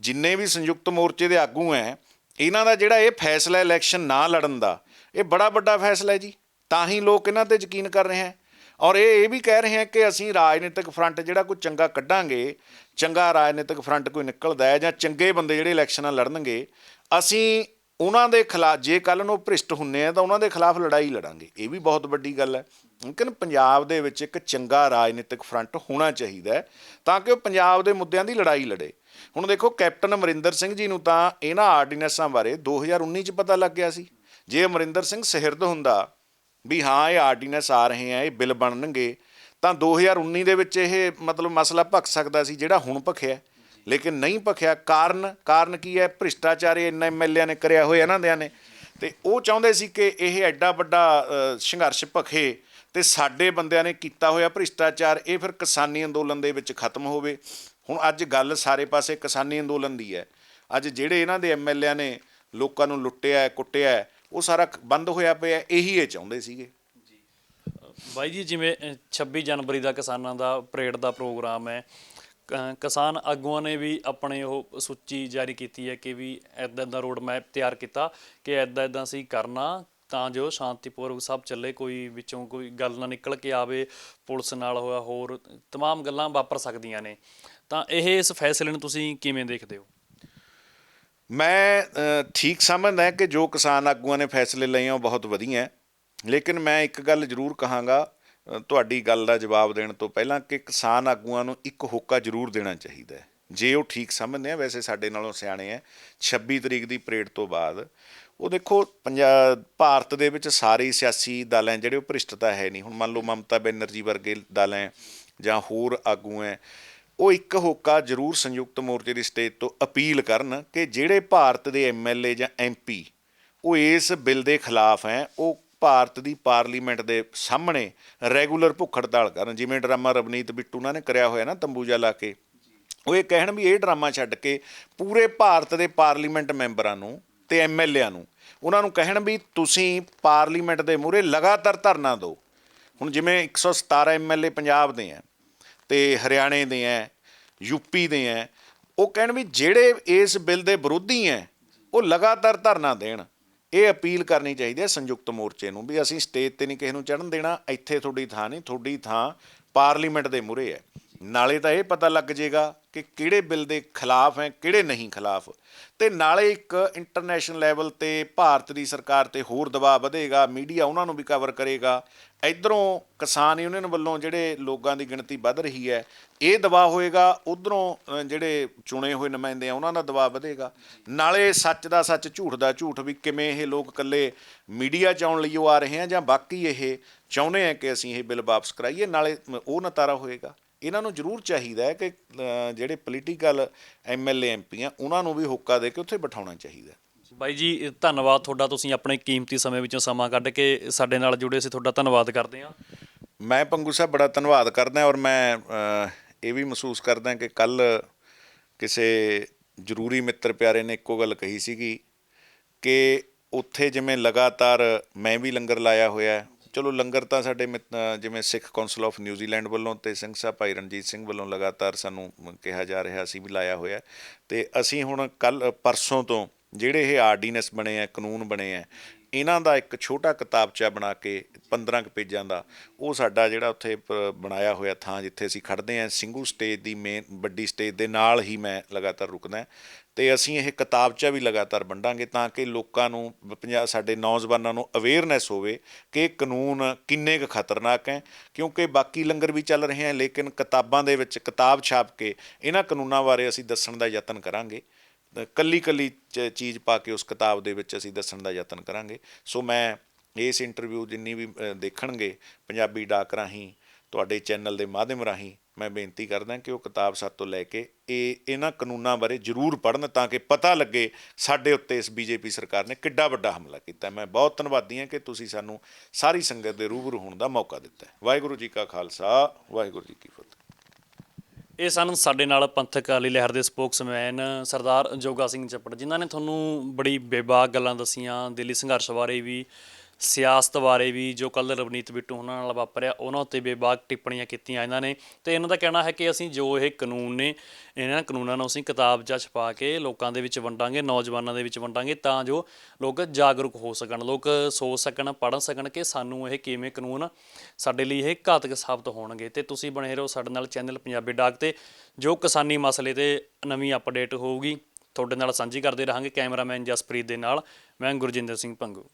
ਜਿੰਨੇ ਵੀ ਸੰਯੁਕਤ ਮੋਰਚੇ ਦੇ ਆਗੂ ਹੈ, ਇਹਨਾਂ ਦਾ ਜਿਹੜਾ ਇਹ ਫੈਸਲਾ ਇਲੈਕਸ਼ਨ ਨਾ ਲੜਨ ਦਾ, ਇਹ ਬੜਾ ਵੱਡਾ ਫੈਸਲਾ ਹੈ ਜੀ। ਤਾਂ ਹੀ ਲੋਕ ਇਹਨਾਂ 'ਤੇ ਯਕੀਨ ਕਰ ਰਹੇ ਹੈ। ਔਰ ਇਹ ਵੀ ਕਹਿ ਰਹੇ ਹੈ ਕਿ ਅਸੀਂ ਰਾਜਨੀਤਿਕ ਫਰੰਟ ਜਿਹੜਾ ਕੋਈ ਚੰਗਾ ਕੱਢਾਂਗੇ, ਚੰਗਾ ਰਾਜਨੀਤਿਕ ਫਰੰਟ ਕੋਈ ਨਿਕਲਦਾ ਹੈ ਜਾਂ ਚੰਗੇ ਬੰਦੇ ਜਿਹੜੇ ਇਲੈਕਸ਼ਨਾਂ ਲੜਨਗੇ, ਅਸੀਂ ਉਹਨਾਂ ਦੇ ਖਿਲਾਫ, ਜੇ ਕੱਲ੍ਹ ਨੂੰ ਭ੍ਰਿਸ਼ਟ ਹੁੰਦੇ ਆ ਤਾਂ ਉਹਨਾਂ ਦੇ ਖਿਲਾਫ ਲੜਾਈ ਲੜਾਂਗੇ। ਇਹ ਵੀ ਬਹੁਤ ਵੱਡੀ ਗੱਲ ਹੈ। ਲੇਕਿਨ ਪੰਜਾਬ ਦੇ ਵਿੱਚ ਇੱਕ ਚੰਗਾ ਰਾਜਨੀਤਿਕ ਫਰੰਟ ਹੋਣਾ ਚਾਹੀਦਾ ਹੈ ਤਾਂ ਕਿ ਉਹ ਪੰਜਾਬ ਦੇ ਮੁੱਦਿਆਂ ਦੀ ਲੜਾਈ ਲੜੇ। ਹੁਣ ਦੇਖੋ, ਕੈਪਟਨ ਅਮਰਿੰਦਰ ਸਿੰਘ ਜੀ ਨੂੰ ਤਾਂ ਇਹਨਾਂ ਆਰਡੀਨੈਂਸਾਂ ਬਾਰੇ 2019 'ਚ ਪਤਾ ਲੱਗ ਗਿਆ ਸੀ। ਜੇ ਅਮਰਿੰਦਰ ਸਿੰਘ ਸਿਰਦ ਹੁੰਦਾ ਵੀ ਹਾਂ ਇਹ ਆਰਡੀਨੈਂਸ ਆ ਰਹੇ ਆ, ਇਹ ਬਿੱਲ ਬਣਨਗੇ, ਤਾਂ 2019 ਦੇ ਵਿੱਚ ਇਹ ਮਤਲਬ ਮਸਲਾ ਭਖ ਸਕਦਾ ਸੀ ਜਿਹੜਾ ਹੁਣ ਭਖਿਆ। ਲੇਕਿਨ ਨਹੀਂ ਭਖਿਆ। ਕਾਰਨ ਕੀ ਹੈ? ਭ੍ਰਿਸ਼ਟਾਚਾਰ ਇਹਨਾਂ MLA ਨੇ ਕਰਿਆ ਹੋਇਆ ਇਹਨਾਂ ਦਿਆਂ ਨੇ। ਅਤੇ ਉਹ ਚਾਹੁੰਦੇ ਸੀ ਕਿ ਇਹ ਐਡਾ ਵੱਡਾ ਸੰਘਰਸ਼ ਭਖੇ ਅਤੇ ਸਾਡੇ ਬੰਦਿਆਂ ਨੇ ਕੀਤਾ ਹੋਇਆ ਭ੍ਰਿਸ਼ਟਾਚਾਰ ਇਹ ਫਿਰ ਕਿਸਾਨੀ ਅੰਦੋਲਨ ਦੇ ਵਿੱਚ ਖਤਮ ਹੋਵੇ। ਹੁਣ ਅੱਜ ਗੱਲ ਸਾਰੇ ਪਾਸੇ ਕਿਸਾਨੀ ਅੰਦੋਲਨ ਦੀ ਹੈ। ਅੱਜ ਜਿਹੜੇ ਇਹਨਾਂ ਦੇ MLA ਨੇ ਲੋਕਾਂ ਨੂੰ ਲੁੱਟਿਆ ਕੁੱਟਿਆ, ਉਹ ਸਾਰਾ ਬੰਦ ਹੋਇਆ ਪਿਆ। ਇਹੀ ਇਹ ਚਾਹੁੰਦੇ ਸੀਗੇ। ਬਾਈ ਜੀ ਜਿਵੇਂ 26 ਜਨਵਰੀ ਦਾ ਕਿਸਾਨਾਂ ਦਾ ਪਰੇਡ ਦਾ ਪ੍ਰੋਗਰਾਮ ਹੈ, ਕਿਸਾਨ ਆਗੂਆਂ ਨੇ ਵੀ ਆਪਣੇ ਉਹ ਸੂਚੀ ਜਾਰੀ ਕੀਤੀ ਹੈ ਕਿ ਵੀ ਇੱਦਾਂ ਦਾ ਰੋਡ ਮੈਪ ਤਿਆਰ ਕੀਤਾ ਕਿ ਇੱਦਾਂ ਅਸੀਂ ਕਰਨਾ ਤਾਂ ਜੋ ਸ਼ਾਂਤੀਪੂਰਵਕ ਸਭ ਚੱਲੇ, ਕੋਈ ਵਿੱਚੋਂ ਕੋਈ ਗੱਲ ਨਾ ਨਿਕਲ ਕੇ ਆਵੇ, ਪੁਲਿਸ ਨਾਲ ਹੋਇਆ ਹੋਰ ਤਮਾਮ ਗੱਲਾਂ ਵਾਪਰ ਸਕਦੀਆਂ ਨੇ। ਤਾਂ ਇਸ ਫੈਸਲੇ ਨੂੰ ਤੁਸੀਂ ਕਿਵੇਂ ਦੇਖਦੇ ਹੋ? ਮੈਂ ਠੀਕ ਸਮਝਦਾ ਕਿ ਜੋ ਕਿਸਾਨ ਆਗੂਆਂ ਨੇ ਫੈਸਲੇ ਲਏ ਆ ਉਹ ਬਹੁਤ ਵਧੀਆ ਹੈ। ਲੇਕਿਨ ਮੈਂ ਇੱਕ ਗੱਲ ਜ਼ਰੂਰ ਕਹਾਂਗਾ ਤੁਹਾਡੀ ਗੱਲ ਦਾ ਜਵਾਬ ਦੇਣ ਤੋਂ ਪਹਿਲਾਂ ਕਿ ਕਿਸਾਨ ਆਗੂਆਂ ਨੂੰ ਇੱਕ ਹੋਕਾ ਜ਼ਰੂਰ ਦੇਣਾ ਚਾਹੀਦਾ ਹੈ ਜੇ ਉਹ ਠੀਕ ਸਮਝਦੇ ਆ। ਵੈਸੇ ਸਾਡੇ ਨਾਲੋਂ ਸਿਆਣੇ ਹੈ। 26 ਤਰੀਕ ਦੀ ਪਰੇਡ ਤੋਂ ਬਾਅਦ ਉਹ ਦੇਖੋ, ਭਾਰਤ ਦੇ ਵਿੱਚ ਸਾਰੇ ਸਿਆਸੀ ਦਲ ਹੈ ਜਿਹੜੇ ਉਹ ਭ੍ਰਿਸ਼ਟਤਾ ਹੈ ਨਹੀਂ। ਹੁਣ ਮੰਨ ਲਓ ਮਮਤਾ ਬੈਨਰਜੀ ਵਰਗੇ ਦਲ ਹੈ ਜਾਂ ਹੋਰ ਆਗੂ ਹੈ, ਉਹ ਇੱਕ ਹੋਕਾ ਜ਼ਰੂਰ ਸੰਯੁਕਤ ਮੋਰਚੇ ਦੀ ਸਟੇਜ ਤੋਂ ਅਪੀਲ ਕਰਨ ਕਿ ਜਿਹੜੇ ਭਾਰਤ ਦੇ MLA ਜਾਂ MP ਉਹ ਇਸ ਬਿੱਲ ਦੇ ਖਿਲਾਫ ਹੈ, ਉਹ ਭਾਰਤ ਦੀ ਪਾਰਲੀਮੈਂਟ ਦੇ ਸਾਹਮਣੇ ਰੈਗੂਲਰ ਭੁੱਖ ਹੜਤਾਲ ਕਰਨ। ਜਿਵੇਂ ਡਰਾਮਾ ਰਵਨੀਤ ਬਿੱਟੂ ਉਹਨਾਂ ਨੇ ਕਰਿਆ ਹੋਇਆ ਨਾ ਤੰਬੂਜਾ ਲਾ ਕੇ, ਉਹ ਇਹ ਕਹਿਣ ਵੀ ਇਹ ਡਰਾਮਾ ਛੱਡ ਕੇ ਪੂਰੇ ਭਾਰਤ ਦੇ ਪਾਰਲੀਮੈਂਟ ਮੈਂਬਰਾਂ ਨੂੰ ਅਤੇ MLA ਨੂੰ ਉਹਨਾਂ ਨੂੰ ਕਹਿਣ ਵੀ ਤੁਸੀਂ ਪਾਰਲੀਮੈਂਟ ਦੇ ਮੂਹਰੇ ਲਗਾਤਾਰ ਧਰਨਾ ਦਿਓ। ਹੁਣ ਜਿਵੇਂ 117 MLA ਪੰਜਾਬ ਦੇ ਹੈ ਅਤੇ ਹਰਿਆਣੇ ਦੇ ਹੈ, UP ਦੇ ਹੈ, ਉਹ ਕਹਿਣ ਵੀ ਜਿਹੜੇ ਇਸ ਬਿੱਲ ਦੇ ਵਿਰੋਧੀ ਹੈ ਉਹ ਲਗਾਤਾਰ ਧਰਨਾ ਦੇਣ। ਇਹ ਅਪੀਲ ਕਰਨੀ ਚਾਹੀਦੀ ਹੈ ਸੰਯੁਕਤ ਮੋਰਚੇ ਨੂੰ ਵੀ ਅਸੀਂ ਸਟੇਜ 'ਤੇ ਨਹੀਂ ਕਿਸੇ ਨੂੰ ਚੜ੍ਹਨ ਦੇਣਾ, ਇੱਥੇ ਤੁਹਾਡੀ ਥਾਂ ਨਹੀਂ, ਤੁਹਾਡੀ ਥਾਂ ਪਾਰਲੀਮੈਂਟ ਦੇ ਮੂਹਰੇ ਹੈ। ਨਾਲੇ ਤਾਂ ਇਹ ਪਤਾ ਲੱਗ ਜਾਏਗਾ ਕਿ ਕਿਹੜੇ ਬਿੱਲ ਦੇ ਖਿਲਾਫ ਹੈ, ਕਿਹੜੇ ਨਹੀਂ ਖਿਲਾਫ, ਅਤੇ ਨਾਲੇ ਇੱਕ ਇੰਟਰਨੈਸ਼ਨਲ ਲੈਵਲ 'ਤੇ ਭਾਰਤ ਦੀ ਸਰਕਾਰ 'ਤੇ ਹੋਰ ਦਬਾਅ ਵਧੇਗਾ। ਮੀਡੀਆ ਉਹਨਾਂ ਨੂੰ ਵੀ ਕਵਰ ਕਰੇਗਾ। ਇੱਧਰੋਂ ਕਿਸਾਨ ਯੂਨੀਅਨ ਵੱਲੋਂ ਜਿਹੜੇ ਲੋਕਾਂ ਦੀ ਗਿਣਤੀ ਵੱਧ ਰਹੀ ਹੈ, ਇਹ ਦਬਾਅ ਹੋਏਗਾ। ਉੱਧਰੋਂ ਜਿਹੜੇ ਚੁਣੇ ਹੋਏ ਨੁਮਾਇੰਦੇ ਆ ਉਹਨਾਂ ਦਾ ਦਬਾਅ ਵਧੇਗਾ। ਨਾਲੇ ਸੱਚ ਦਾ ਸੱਚ, ਝੂਠ ਦਾ ਝੂਠ, ਵੀ ਕਿਵੇਂ ਇਹ ਲੋਕ ਇਕੱਲੇ ਮੀਡੀਆ 'ਚ ਆਉਣ ਲਈ ਉਹ ਆ ਰਹੇ ਆ ਜਾਂ ਬਾਕੀ ਇਹ ਚਾਹੁੰਦੇ ਆ ਕਿ ਅਸੀਂ ਇਹ ਬਿੱਲ ਵਾਪਸ ਕਰਾਈਏ, ਨਾਲੇ ਉਹ ਨਤਾਰਾ ਹੋਏਗਾ। ਇਹਨਾਂ ਨੂੰ ਜ਼ਰੂਰ ਚਾਹੀਦਾ ਹੈ ਕਿ ਜਿਹੜੇ ਪੋਲੀਟੀਕਲ MLA MP ਆ ਉਹਨਾਂ ਨੂੰ ਵੀ ਹੋਕਾ ਦੇ ਕੇ ਉੱਥੇ ਬਿਠਾਉਣਾ ਚਾਹੀਦਾ। ਬਾਈ ਜੀ ਧੰਨਵਾਦ ਤੁਹਾਡਾ, ਤੁਸੀਂ ਆਪਣੇ ਕੀਮਤੀ ਸਮੇਂ ਵਿੱਚੋਂ ਸਮਾਂ ਕੱਢ ਕੇ ਸਾਡੇ ਨਾਲ ਜੁੜੇ ਸੀ, ਤੁਹਾਡਾ ਧੰਨਵਾਦ ਕਰਦੇ ਹਾਂ। ਮੈਂ ਪੰਗੂ ਸਾਹਿਬ ਬੜਾ ਧੰਨਵਾਦ ਕਰਦਾ, ਔਰ ਮੈਂ ਇਹ ਵੀ ਮਹਿਸੂਸ ਕਰਦਾ ਕਿ ਕੱਲ੍ਹ ਕਿਸੇ ਜ਼ਰੂਰੀ ਮਿੱਤਰ ਪਿਆਰੇ ਨੇ ਇੱਕੋ ਗੱਲ ਕਹੀ ਸੀਗੀ ਕਿ ਉੱਥੇ ਜਿਵੇਂ ਲਗਾਤਾਰ ਮੈਂ ਵੀ ਲੰਗਰ ਲਾਇਆ ਹੋਇਆ। ਚਲੋ ਲੰਗਰ ਤਾਂ ਸਾਡੇ ਜਿਵੇਂ ਸਿੱਖ ਕੌਂਸਲ ਆਫ ਨਿਊਜ਼ੀਲੈਂਡ ਵੱਲੋਂ ਅਤੇ ਸਿੰਘ ਸਾਹਿਬ ਭਾਈ ਰਣਜੀਤ ਸਿੰਘ ਵੱਲੋਂ ਲਗਾਤਾਰ ਸਾਨੂੰ ਕਿਹਾ ਜਾ ਰਿਹਾ, ਅਸੀਂ ਵੀ ਲਾਇਆ ਹੋਇਆ। ਅਤੇ ਅਸੀਂ ਹੁਣ ਕੱਲ੍ਹ ਪਰਸੋਂ ਤੋਂ ਜਿਹੜੇ ਇਹ ਆਰਡੀਨੈਂਸ ਬਣੇ ਆ, ਕਾਨੂੰਨ ਬਣੇ ਆ, ਇਹਨਾਂ ਦਾ ਇੱਕ ਛੋਟਾ ਕਿਤਾਬਚਾ ਬਣਾ ਕੇ 15 ਕੁ ਪੇਜਾਂ ਦਾ, ਉਹ ਸਾਡਾ ਜਿਹੜਾ ਉੱਥੇ ਬਣਾਇਆ ਹੋਇਆ ਥਾਂ ਜਿੱਥੇ ਅਸੀਂ ਖੜਦੇ ਹਾਂ, ਸਿੰਘੂ ਸਟੇਜ ਦੀ ਮੇਨ ਵੱਡੀ ਸਟੇਜ ਦੇ ਨਾਲ ਹੀ ਮੈਂ ਲਗਾਤਾਰ ਰੁਕਦਾ ਅਤੇ ਅਸੀਂ ਇਹ ਕਿਤਾਬਚਾ ਵੀ ਲਗਾਤਾਰ ਵੰਡਾਂਗੇ ਤਾਂ ਕਿ ਲੋਕਾਂ ਨੂੰ ਸਾਡੇ ਨੌਜਵਾਨਾਂ ਨੂੰ ਅਵੇਅਰਨੈਸ ਹੋਵੇ ਕਿ ਇਹ ਕਾਨੂੰਨ ਕਿੰਨੇ ਕੁ ਖਤਰਨਾਕ ਹੈ। ਕਿਉਂਕਿ ਬਾਕੀ ਲੰਗਰ ਵੀ ਚੱਲ ਰਹੇ ਹੈ, ਲੇਕਿਨ ਕਿਤਾਬਾਂ ਦੇ ਵਿੱਚ ਕਿਤਾਬ ਛਾਪ ਕੇ ਇਹਨਾਂ ਕਾਨੂੰਨਾਂ ਬਾਰੇ ਅਸੀਂ ਦੱਸਣ ਦਾ ਯਤਨ ਕਰਾਂਗੇ। ਕੱਲੀ ਚੀਜ਼ ਪਾ ਕੇ ਉਸ ਕਿਤਾਬ ਦੇ ਵਿੱਚ ਅਸੀਂ ਦੱਸਣ ਦਾ ਯਤਨ ਕਰਾਂਗੇ। ਸੋ ਮੈਂ ਇਸ ਇੰਟਰਵਿਊ ਜਿੰਨੀ ਵੀ ਦੇਖਣਗੇ ਪੰਜਾਬੀ ਡਾਕ ਰਾਹੀਂ, ਤੁਹਾਡੇ ਚੈਨਲ ਦੇ ਮਾਧਿਅਮ ਰਾਹੀਂ, ਮੈਂ ਬੇਨਤੀ ਕਰਦਾ ਕਿ ਉਹ ਕਿਤਾਬ ਸਾਡੇ ਤੋਂ ਲੈ ਕੇ ਇਹਨਾਂ ਕਾਨੂੰਨਾਂ ਬਾਰੇ ਜ਼ਰੂਰ ਪੜ੍ਹਨ ਤਾਂ ਕਿ ਪਤਾ ਲੱਗੇ ਸਾਡੇ ਉੱਤੇ ਇਸ BJP ਸਰਕਾਰ ਨੇ ਕਿੱਡਾ ਵੱਡਾ ਹਮਲਾ ਕੀਤਾ। ਮੈਂ ਬਹੁਤ ਧੰਨਵਾਦੀ ਹਾਂ ਕਿ ਤੁਸੀਂ ਸਾਨੂੰ ਸਾਰੀ ਸੰਗਤ ਦੇ ਰੂਬਰੂ ਹੋਣ ਦਾ ਮੌਕਾ ਦਿੱਤਾ ਹੈ। ਵਾਹਿਗੁਰੂ ਜੀ ਕਾ ਖਾਲਸਾ, ਵਾਹਿਗੁਰੂ ਜੀ ਕੀ ਫਤਿਹ। ਇਹ ਸਨ ਸਾਡੇ ਨਾਲ ਪੰਥਕ ਅਕਾਲੀ ਲਹਿਰ ਦੇ ਸਪੋਕਸਮੈਨ ਸਰਦਾਰ ਜੋਗਾ ਸਿੰਘ ਚੱਪੜ, ਜਿਨ੍ਹਾਂ ਨੇ ਤੁਹਾਨੂੰ ਬੜੀ ਬੇਬਾਕ ਗੱਲਾਂ ਦੱਸੀਆਂ ਦਿੱਲੀ ਸੰਘਰਸ਼ ਬਾਰੇ ਵੀ, ਸਿਆਸਤ ਬਾਰੇ ਵੀ। ਜੋ ਕੱਲ੍ਹ ਰਵਨੀਤ ਬਿੱਟੂ ਉਹਨਾਂ ਨਾਲ ਵਾਪਰਿਆ ਉਹਨਾਂ ਉੱਤੇ ਬੇਬਾਕ ਟਿੱਪਣੀਆਂ ਕੀਤੀਆਂ ਇਹਨਾਂ ਨੇ। ਅਤੇ ਇਹਨਾਂ ਦਾ ਕਹਿਣਾ ਹੈ ਕਿ ਅਸੀਂ ਜੋ ਇਹ ਕਾਨੂੰਨ ਨੇ, ਇਹਨਾਂ ਕਾਨੂੰਨਾਂ ਨੂੰ ਅਸੀਂ ਕਿਤਾਬਚਾ ਛਪਾ ਕੇ ਲੋਕਾਂ ਦੇ ਵਿੱਚ ਵੰਡਾਂਗੇ, ਨੌਜਵਾਨਾਂ ਦੇ ਵਿੱਚ ਵੰਡਾਂਗੇ, ਤਾਂ ਜੋ ਲੋਕ ਜਾਗਰੂਕ ਹੋ ਸਕਣ, ਲੋਕ ਸੋਚ ਸਕਣ, ਪੜ੍ਹ ਸਕਣ ਕਿ ਸਾਨੂੰ ਇਹ ਕਿਵੇਂ ਕਾਨੂੰਨ ਸਾਡੇ ਲਈ ਇਹ ਘਾਤਕ ਸਾਬਤ ਹੋਣਗੇ। ਅਤੇ ਤੁਸੀਂ ਬਣੇ ਰਹੋ ਸਾਡੇ ਨਾਲ ਚੈਨਲ ਪੰਜਾਬੀ ਡਾਕ 'ਤੇ। ਜੋ ਕਿਸਾਨੀ ਮਸਲੇ 'ਤੇ ਨਵੀਂ ਅਪਡੇਟ ਹੋਊਗੀ ਤੁਹਾਡੇ ਨਾਲ ਸਾਂਝੀ ਕਰਦੇ ਰਹਾਂਗੇ। ਕੈਮਰਾਮੈਨ ਜਸਪ੍ਰੀਤ ਦੇ ਨਾਲ ਮੈਂ ਗੁਰਜਿੰਦਰ ਸਿੰਘ ਭੰਗੂ।